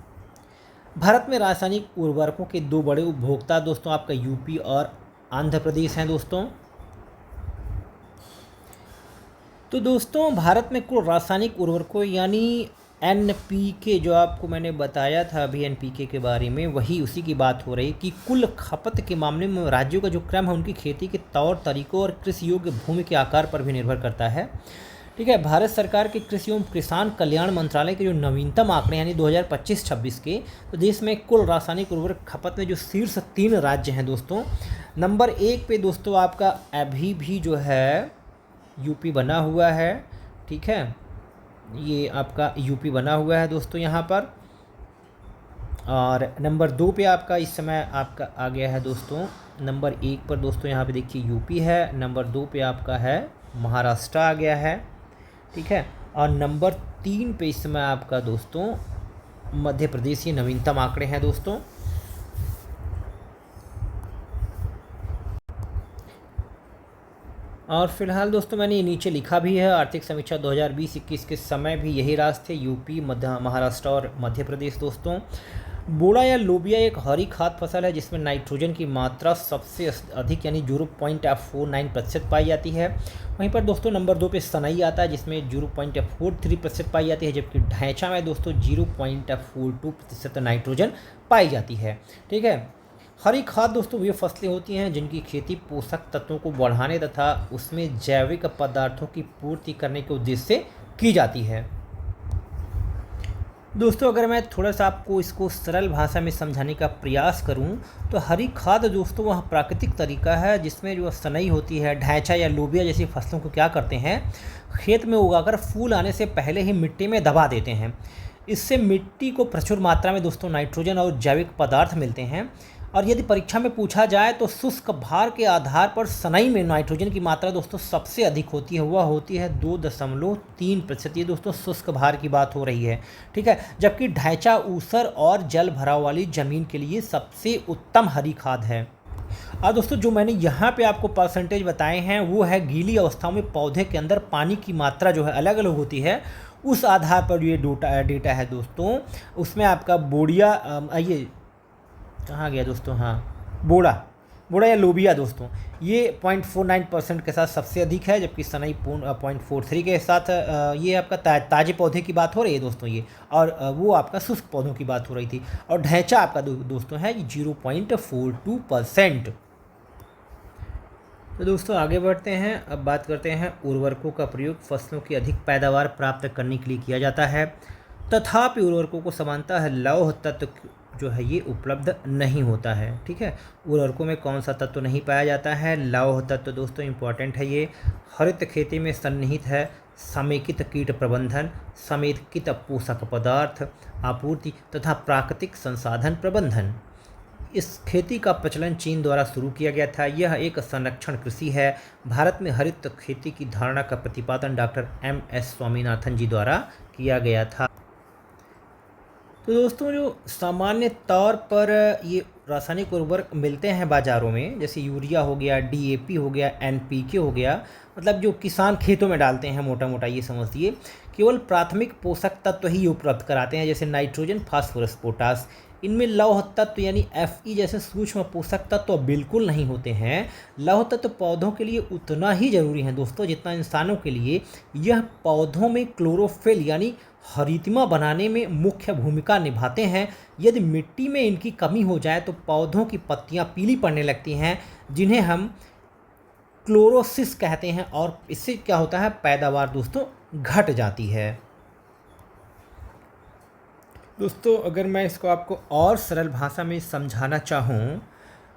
भारत में रासायनिक उर्वरकों के 2 बड़े उपभोक्ता दोस्तों आपका यूपी और आंध्र प्रदेश हैं। दोस्तों भारत में कुल रासायनिक उर्वरकों यानी एनपीके, जो आपको मैंने बताया था अभी एनपीके के बारे में, वही उसी की बात हो रही है कि कुल खपत के मामले में राज्यों का जो क्रम है उनकी खेती के तौर तरीकों और कृषि योग्य भूमि के आकार पर भी निर्भर करता है। ठीक है, भारत सरकार के कृषि एवं किसान कल्याण मंत्रालय के जो नवीनतम आंकड़े यानी 2025-26 के, तो देश में कुल रासायनिक उर्वरक खपत में जो शीर्ष 3 राज्य हैं दोस्तों, नंबर 1 पे दोस्तों आपका अभी भी जो है यूपी बना हुआ है। ठीक है, ये आपका यूपी बना हुआ है दोस्तों यहाँ पर। और नंबर 2 पे आपका इस समय आपका आ गया है दोस्तों। नंबर 1 पर दोस्तों यहाँ पे देखिए यूपी है, नंबर 2 पे आपका है महाराष्ट्र आ गया है, ठीक है। और नंबर 3 पे इस समय आपका दोस्तों मध्य प्रदेश, ये नवीनतम आंकड़े हैं दोस्तों। और फिलहाल दोस्तों मैंने ये नीचे लिखा भी है, आर्थिक समीक्षा 2020-21 के समय भी यही राज थे, यूपी, महाराष्ट्र और मध्य प्रदेश दोस्तों। बोड़ा या लोबिया एक हरी खाद फसल है जिसमें नाइट्रोजन की मात्रा सबसे अधिक यानी 0.49% पाई जाती है। वहीं पर दोस्तों नंबर 2 पे सनई आता है जिसमें 0.43% पाई जाती है, जबकि ढैंचा में दोस्तों 0.42% नाइट्रोजन पाई जाती है, ठीक है। हरी खाद दोस्तों वे फसलें होती हैं जिनकी खेती पोषक तत्वों को बढ़ाने तथा उसमें जैविक पदार्थों की पूर्ति करने के उद्देश्य से की जाती है। दोस्तों अगर मैं थोड़ा सा आपको इसको सरल भाषा में समझाने का प्रयास करूं तो हरी खाद दोस्तों वह प्राकृतिक तरीका है जिसमें जो सनई होती है, ढैंचा या लोबिया जैसी फसलों को क्या करते हैं, खेत में उगाकर फूल आने से पहले ही मिट्टी में दबा देते हैं। इससे मिट्टी को प्रचुर मात्रा में दोस्तों नाइट्रोजन और जैविक पदार्थ मिलते हैं। और यदि परीक्षा में पूछा जाए तो शुष्क भार के आधार पर सनई में नाइट्रोजन की मात्रा दोस्तों सबसे अधिक होती है, वह होती है 2.3%। ये दोस्तों शुष्क भार की बात हो रही है, ठीक है। जबकि ढैंचा ऊसर और जल भराव वाली ज़मीन के लिए सबसे उत्तम हरी खाद है। और दोस्तों जो मैंने यहाँ पे आपको परसेंटेज बताए हैं वो है गीली अवस्थाओं में पौधे के अंदर पानी की मात्रा जो है अलग अलग होती है, उस आधार पर ये डेटा है दोस्तों। उसमें आपका बोड़िया ये कहाँ गया दोस्तों, हाँ बोड़ा या लोबिया दोस्तों ये 0.49% के साथ सबसे अधिक है, जबकि सनई 0.43 के साथ ये आपका ताजे पौधे की बात हो रही है दोस्तों ये, और वो आपका शुष्क पौधों की बात हो रही थी। और ढैंचा आपका दोस्तों है 0.42%। तो दोस्तों आगे बढ़ते हैं, अब बात करते हैं उर्वरकों का प्रयोग फसलों की अधिक पैदावार प्राप्त करने के लिए किया जाता है, तथापि उर्वरकों को समानतः लौह तत्व जो है ये उपलब्ध नहीं होता है, ठीक है। उर्वरकों में कौन सा तत्व नहीं पाया जाता है, लौह तत्व दोस्तों इंपॉर्टेंट है ये। हरित खेती में सन्निहित है समेकित कीट प्रबंधन, समेकित पोषक पदार्थ आपूर्ति तथा प्राकृतिक संसाधन प्रबंधन। इस खेती का प्रचलन चीन द्वारा शुरू किया गया था। यह एक संरक्षण कृषि है। भारत में हरित खेती की धारणा का प्रतिपादन डॉक्टर M.S. स्वामीनाथन जी द्वारा किया गया था। तो दोस्तों जो सामान्य तौर पर ये रासायनिक उर्वरक मिलते हैं बाज़ारों में, जैसे यूरिया हो गया, DAP हो गया, NPK हो गया, मतलब जो किसान खेतों में डालते हैं मोटा मोटा ये समझिए, केवल प्राथमिक पोषक तत्व ही उपलब्ध कराते हैं, जैसे नाइट्रोजन, फास्फोरस, पोटास। इनमें लौह तत्व यानी Fe जैसे सूक्ष्म पोषक तत्व बिल्कुल नहीं होते हैं। लौह तत्व पौधों के लिए उतना ही ज़रूरी है दोस्तों जितना इंसानों के लिए। यह पौधों में क्लोरोफिल यानी हरितमा बनाने में मुख्य भूमिका निभाते हैं। यदि मिट्टी में इनकी कमी हो जाए तो पौधों की पत्तियां पीली पड़ने लगती हैं, जिन्हें हम क्लोरोसिस कहते हैं, और इससे क्या होता है, पैदावार दोस्तों घट जाती है। दोस्तों अगर मैं इसको आपको और सरल भाषा में समझाना चाहूँ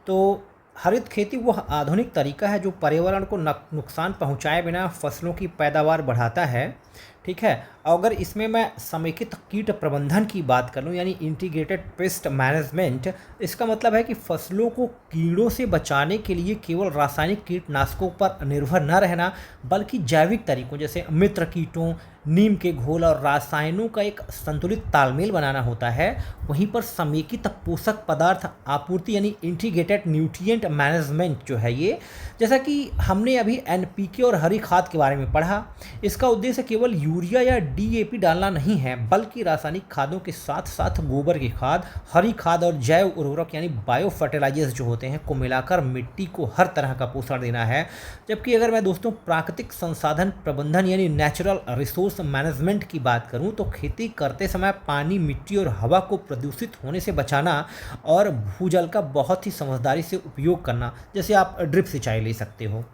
तो हरित खेती वह आधुनिक तरीका है जो पर्यावरण को नुकसान पहुँचाए बिना फसलों की पैदावार बढ़ाता है, ठीक है। अगर इसमें मैं समेकित कीट प्रबंधन की बात करूं यानी इंटीग्रेटेड पेस्ट मैनेजमेंट, इसका मतलब है कि फसलों को कीड़ों से बचाने के लिए केवल रासायनिक कीटनाशकों पर निर्भर न रहना, बल्कि जैविक तरीकों जैसे मित्र कीटों, नीम के घोल और रसायनों का एक संतुलित तालमेल बनाना होता है। वहीं पर समेकित पोषक पदार्थ आपूर्ति यानी इंटीग्रेटेड न्यूट्रिएंट मैनेजमेंट जो है ये, जैसा कि हमने अभी NPK और हरी खाद के बारे में पढ़ा, इसका उद्देश्य केवल यूरिया या DAP डालना नहीं है, बल्कि रासायनिक खादों के साथ साथ गोबर की खाद, हरी खाद और जैव उर्वरक यानी बायो फर्टिलाइजर्स जो होते हैं को मिलाकर मिट्टी को हर तरह का पोषण देना है। जबकि अगर मैं दोस्तों प्राकृतिक संसाधन प्रबंधन यानी नेचुरल रिसोर्स मैनेजमेंट की बात करूं तो खेती करते समय पानी, मिट्टी और हवा को प्रदूषित होने से बचाना और भूजल का बहुत ही समझदारी से उपयोग करना, जैसे आप ड्रिप सिंचाई ले सकते हो।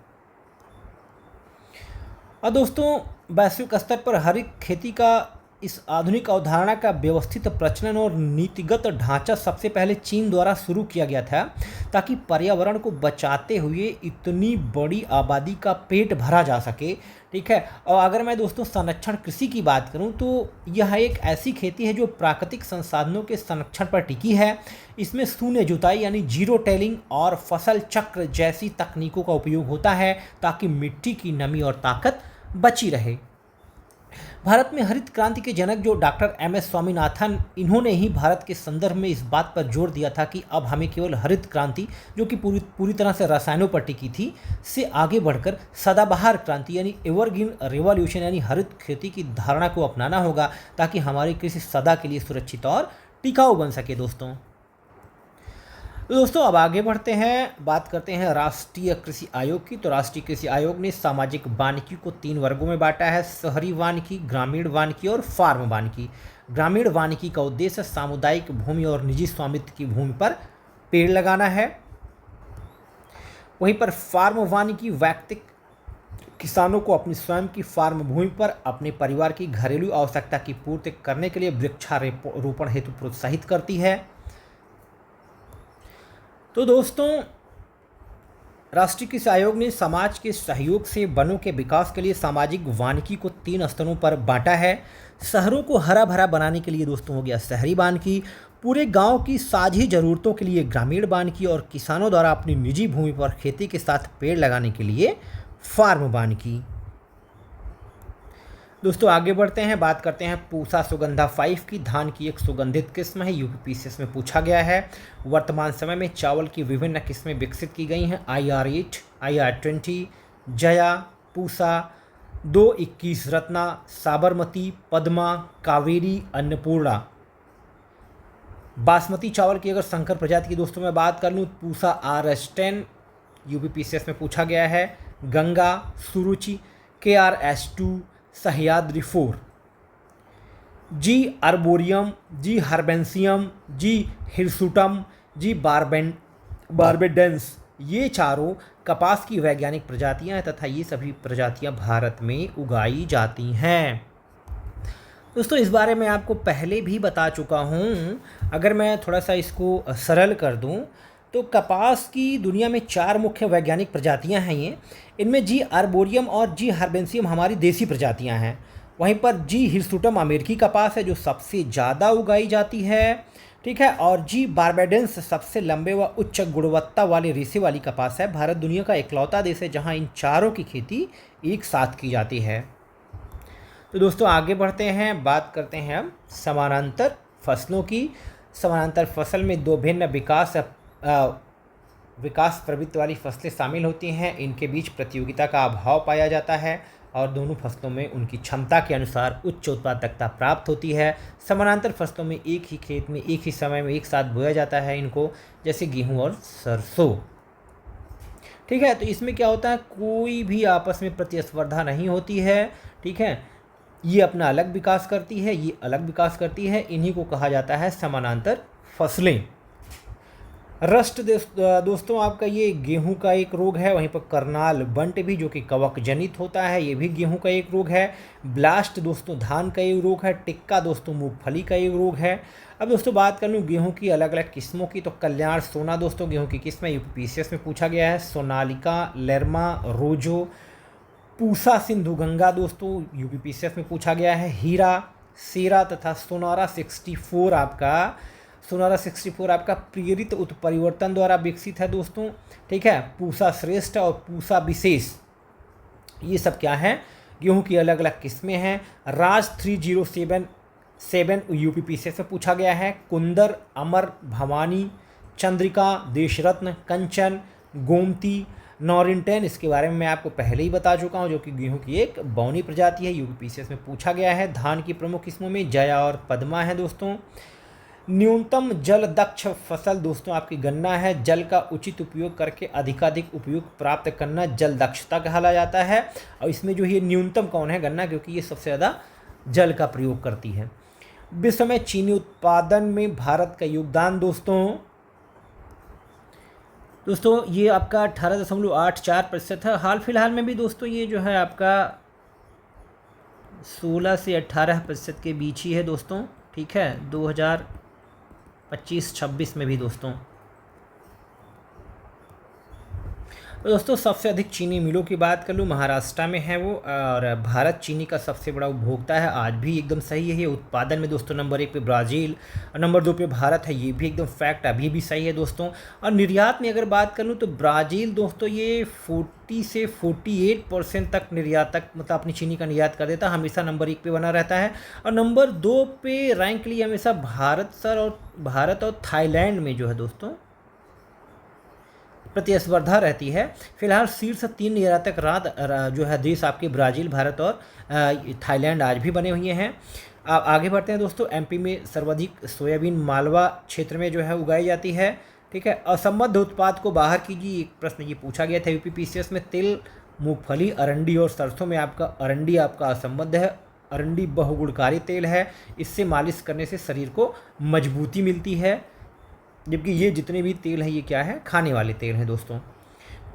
और दोस्तों वैश्विक स्तर पर हरित खेती का इस आधुनिक अवधारणा का व्यवस्थित प्रचलन और नीतिगत ढांचा सबसे पहले चीन द्वारा शुरू किया गया था, ताकि पर्यावरण को बचाते हुए इतनी बड़ी आबादी का पेट भरा जा सके। ठीक है। और अगर मैं दोस्तों संरक्षण कृषि की बात करूं तो यह एक ऐसी खेती है जो प्राकृतिक संसाधनों के संरक्षण पर टिकी है। इसमें शून्य जुताई यानी जीरो टेलिंग और फसल चक्र जैसी तकनीकों का उपयोग होता है, ताकि मिट्टी की नमी और ताकत बची रहे। भारत में हरित क्रांति के जनक जो डॉक्टर एम.एस. स्वामीनाथन, इन्होंने ही भारत के संदर्भ में इस बात पर जोर दिया था कि अब हमें केवल हरित क्रांति, जो कि पूरी तरह से रसायनों पर टिकी थी, से आगे बढ़कर सदाबहार क्रांति यानी एवरग्रीन रेवोल्यूशन यानी हरित खेती की धारणा को अपनाना होगा, ताकि हमारी कृषि सदा के लिए सुरक्षित और टिकाऊ बन सके। दोस्तों अब आगे बढ़ते हैं, बात करते हैं राष्ट्रीय कृषि आयोग की। तो राष्ट्रीय कृषि आयोग ने सामाजिक वानिकी को 3 वर्गों में बांटा है: शहरी वानिकी, ग्रामीण वानिकी और फार्म वानिकी। ग्रामीण वानिकी का उद्देश्य सामुदायिक भूमि और निजी स्वामित्व की भूमि पर पेड़ लगाना है। वहीं पर फार्म वानिकी व्यक्तिगत किसानों को अपनी स्वयं की फार्म भूमि पर अपने परिवार की घरेलू आवश्यकता की पूर्ति करने के लिए वृक्षारोपण हेतु प्रोत्साहित करती है। तो दोस्तों राष्ट्रीय कृषि आयोग ने समाज के सहयोग से वनों के विकास के लिए सामाजिक वानिकी को 3 स्तरों पर बांटा है। शहरों को हरा भरा बनाने के लिए दोस्तों हो गया शहरी वानिकी, पूरे गांव की साझी ज़रूरतों के लिए ग्रामीण वानिकी और किसानों द्वारा अपनी निजी भूमि पर खेती के साथ पेड़ लगाने के लिए फार्म वानिकी। दोस्तों आगे बढ़ते हैं, बात करते हैं पूसा सुगंधा 5 की। धान की एक सुगंधित किस्म है, यूपीपीसीएस में पूछा गया है। वर्तमान समय में चावल की विभिन्न किस्में विकसित की गई हैं: IR8, IR20, जया, पूसा, 221 रत्ना, साबरमती, पद्मा, कावेरी, अन्नपूर्णा। बासमती चावल की अगर संकर प्रजाति की दोस्तों मैं बात कर लूँ, पूसा RS10 यूपीपीसीएस में पूछा गया है। गंगा, सुरुचि, KRS2, सह्याद्री 4, जी अर्बोरियम, जी हर्बेंसियम, जी हिरसुटम, जी बारबेडेंस, ये चारों कपास की वैज्ञानिक प्रजातियां हैं तथा ये सभी प्रजातियां भारत में उगाई जाती हैं। दोस्तों इस बारे में आपको पहले भी बता चुका हूँ। अगर मैं थोड़ा सा इसको सरल कर दूँ तो कपास की दुनिया में 4 मुख्य वैज्ञानिक प्रजातियां हैं ये। इनमें जी आर्बोरियम और जी हर्बेंसियम हमारी देसी प्रजातियां हैं। वहीं पर जी हिरसुटम अमेरिकी कपास है जो सबसे ज़्यादा उगाई जाती है। ठीक है। और जी बारबेडेंस सबसे लंबे व उच्च गुणवत्ता वाले रेशे वाली कपास है। भारत दुनिया का इकलौता देश है जहां इन चारों की खेती एक साथ की जाती है। तो दोस्तों आगे बढ़ते हैं, बात करते हैं हम समानांतर फसलों की। समानांतर फसल में 2 भिन्न विकास प्रवृत्ति वाली फसलें शामिल होती हैं। इनके बीच प्रतियोगिता का अभाव पाया जाता है और दोनों फसलों में उनकी क्षमता के अनुसार उच्च उत्पादकता प्राप्त होती है। समानांतर फसलों में एक ही खेत में एक ही समय में एक साथ बोया जाता है इनको, जैसे गेहूं और सरसों। ठीक है। तो इसमें क्या होता है, कोई भी आपस में प्रतिस्पर्धा नहीं होती है। ठीक है। ये अपना अलग विकास करती है, ये अलग विकास करती है। इन्हीं को कहा जाता है समानांतर फसलें। रस्ट दोस्तों आपका ये गेहूं का एक रोग है। वहीं पर करनाल बंट भी जो कि कवक जनित होता है, ये भी गेहूं का एक रोग है। ब्लास्ट दोस्तों धान का एक रोग है। टिक्का दोस्तों मूंगफली का एक रोग है। अब दोस्तों बात कर लूँ गेहूं की अलग अलग किस्मों की, तो कल्याण सोना दोस्तों गेहूं की किस्म है, यूपीपीसीएस में पूछा गया है। सोनालिका, लेरमा, रोजो, पूसा सिंधु गंगा दोस्तों यूपीपीसीएस में पूछा गया है। हीरा, सेरा तथा सोनारा 64 आपका प्रेरित उत्परिवर्तन द्वारा विकसित है दोस्तों। ठीक है। पूसा श्रेष्ठ और पूसा विशेष, ये सब क्या है, गेहूं की अलग अलग किस्में हैं। राज 3077 यूपीपीसीएस से पूछा गया है। कुंदर, अमर, भवानी, चंद्रिका, देशरत्न, कंचन, गोमती, नॉरिंटेन, इसके बारे में मैं आपको पहले ही बता चुका हूं, जो कि गेहूं की एक बौनी प्रजाति है, यूपीपीसीएस में पूछा गया है। धान की प्रमुख किस्मों में जया और पद्मा है दोस्तों। न्यूनतम जल दक्ष फसल दोस्तों आपकी गन्ना है। जल का उचित उपयोग करके अधिकाधिक उपयोग प्राप्त करना जल दक्षता कहा जाता है। और इसमें जो ये न्यूनतम कौन है, गन्ना, क्योंकि ये सबसे ज़्यादा जल का प्रयोग करती है। विश्व में चीनी उत्पादन में भारत का योगदान दोस्तों ये आपका 18.84% है। हाल फिलहाल में भी दोस्तों ये जो है आपका 16 से 18% के बीच ही है दोस्तों, ठीक है, 2025-26 में भी दोस्तों। तो दोस्तों सबसे अधिक चीनी मिलों की बात कर लूँ, महाराष्ट्र में है वो, और भारत चीनी का सबसे बड़ा उपभोक्ता है, आज भी एकदम सही है ये। उत्पादन में दोस्तों नंबर 1 पे ब्राज़ील और नंबर 2 पे भारत है, ये भी एकदम फैक्ट अभी भी सही है दोस्तों। और निर्यात में अगर बात कर लूँ तो ब्राज़ील दोस्तों ये 40 से 48% तक निर्यातक, मतलब अपनी चीनी का निर्यात कर देता है, हमेशा नंबर 1 पे बना रहता है। और नंबर 2 पे रैंक लिए हमेशा भारत और थाईलैंड में जो है दोस्तों प्रतिस्पर्धा रहती है। फिलहाल शीर्ष 3 निर्यातक जो है देश आपके ब्राज़ील, भारत और थाईलैंड आज भी बने हुए हैं। आप आगे बढ़ते हैं दोस्तों। एमपी में सर्वाधिक सोयाबीन मालवा क्षेत्र में जो है उगाई जाती है, ठीक है। असंबद्ध उत्पाद को बाहर कीजिए, एक प्रश्न ये पूछा गया था यूपीपीसीएस में। तिल, मूंगफली, अरंडी और सरसों में आपका अरंडी आपका असंबद्ध है। अरंडी बहुगुणकारी तेल है, इससे मालिश करने से शरीर को मजबूती मिलती है, जबकि ये जितने भी तेल हैं ये क्या है, खाने वाले तेल हैं दोस्तों।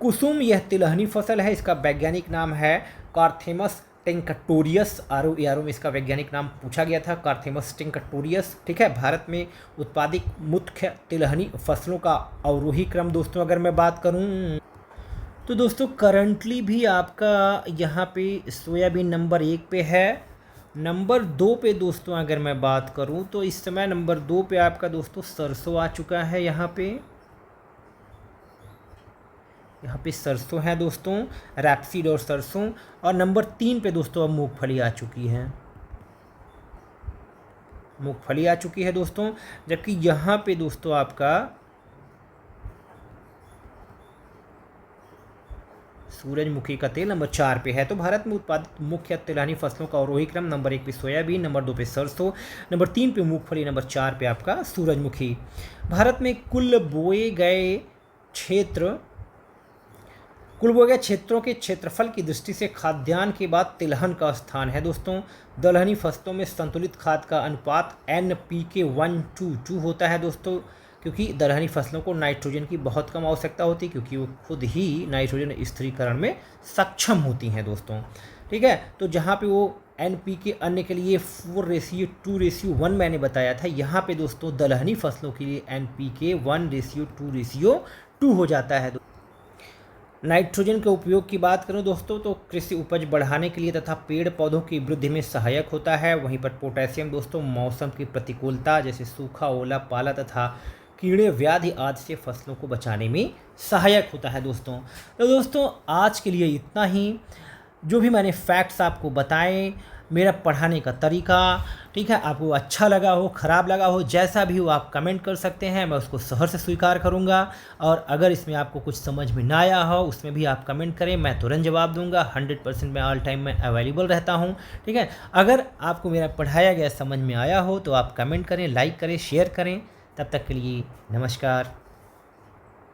कुसुम यह तिलहनी फसल है, इसका वैज्ञानिक नाम है कार्थेमस टिंक्टोरियस। आरो में इसका वैज्ञानिक नाम पूछा गया था, कार्थेमस टिंक्टोरियस, ठीक है। भारत में उत्पादित मुख्य तिलहनी फसलों का अवरोही क्रम दोस्तों अगर मैं बात करूं तो दोस्तों करंटली भी आपका यहाँ पे सोयाबीन नंबर 1 पे है। नंबर 2 पे दोस्तों अगर मैं बात करूं तो इस समय नंबर 2 पे आपका दोस्तों सरसों आ चुका है। यहाँ पे सरसों है दोस्तों, रैपसीड और सरसों। और नंबर 3 पे दोस्तों अब मूंगफली आ चुकी है, दोस्तों। जबकि यहाँ पे दोस्तों आपका सूरजमुखी का तेल नंबर 4 पे है। तो भारत में उत्पादित मुख्य तिलहनी फसलों का अवरोही क्रम नंबर 1 पे सोयाबीन, नंबर 2 पे सरसों, नंबर 3 पे मूंगफली, नंबर 4 पे आपका सूरजमुखी। भारत में कुल बोए गए क्षेत्रों के क्षेत्रफल की दृष्टि से खाद्यान्न के बाद तिलहन का स्थान है दोस्तों। दलहनी फसलों में संतुलित खाद का अनुपात NPK 1:2 होता है दोस्तों, क्योंकि दलहनी फसलों को नाइट्रोजन की बहुत कम आवश्यकता होती है, क्योंकि वो खुद ही नाइट्रोजन स्थिरीकरण में सक्षम होती हैं दोस्तों, ठीक है। तो जहाँ पे वो NPK अन्य के लिए 4:2:1 मैंने बताया था, यहाँ पे दोस्तों दलहनी फसलों के लिए NPK 1:2:2 हो जाता है। नाइट्रोजन के उपयोग की बात करूं दोस्तों तो कृषि उपज बढ़ाने के लिए तथा पेड़ पौधों की वृद्धि में सहायक होता है। वहीं पर पोटेशियम दोस्तों मौसम की प्रतिकूलता जैसे सूखा, ओला, पाला तथा कीड़े, व्याधि आदि से फसलों को बचाने में सहायक होता है दोस्तों। तो दोस्तों आज के लिए इतना ही। जो भी मैंने फैक्ट्स आपको बताए, मेरा पढ़ाने का तरीका, ठीक है, आपको अच्छा लगा हो, ख़राब लगा हो, जैसा भी हो आप कमेंट कर सकते हैं, मैं उसको सहर्ष स्वीकार करूंगा। और अगर इसमें आपको कुछ समझ में ना आया हो उसमें भी आप कमेंट करें, मैं तुरंत जवाब दूंगा। 100% मैं ऑल टाइम में अवेलेबल रहता हूं, ठीक है। अगर आपको मेरा पढ़ाया गया समझ में आया हो तो आप कमेंट करें, लाइक करें, शेयर करें। तब तक के लिए नमस्कार।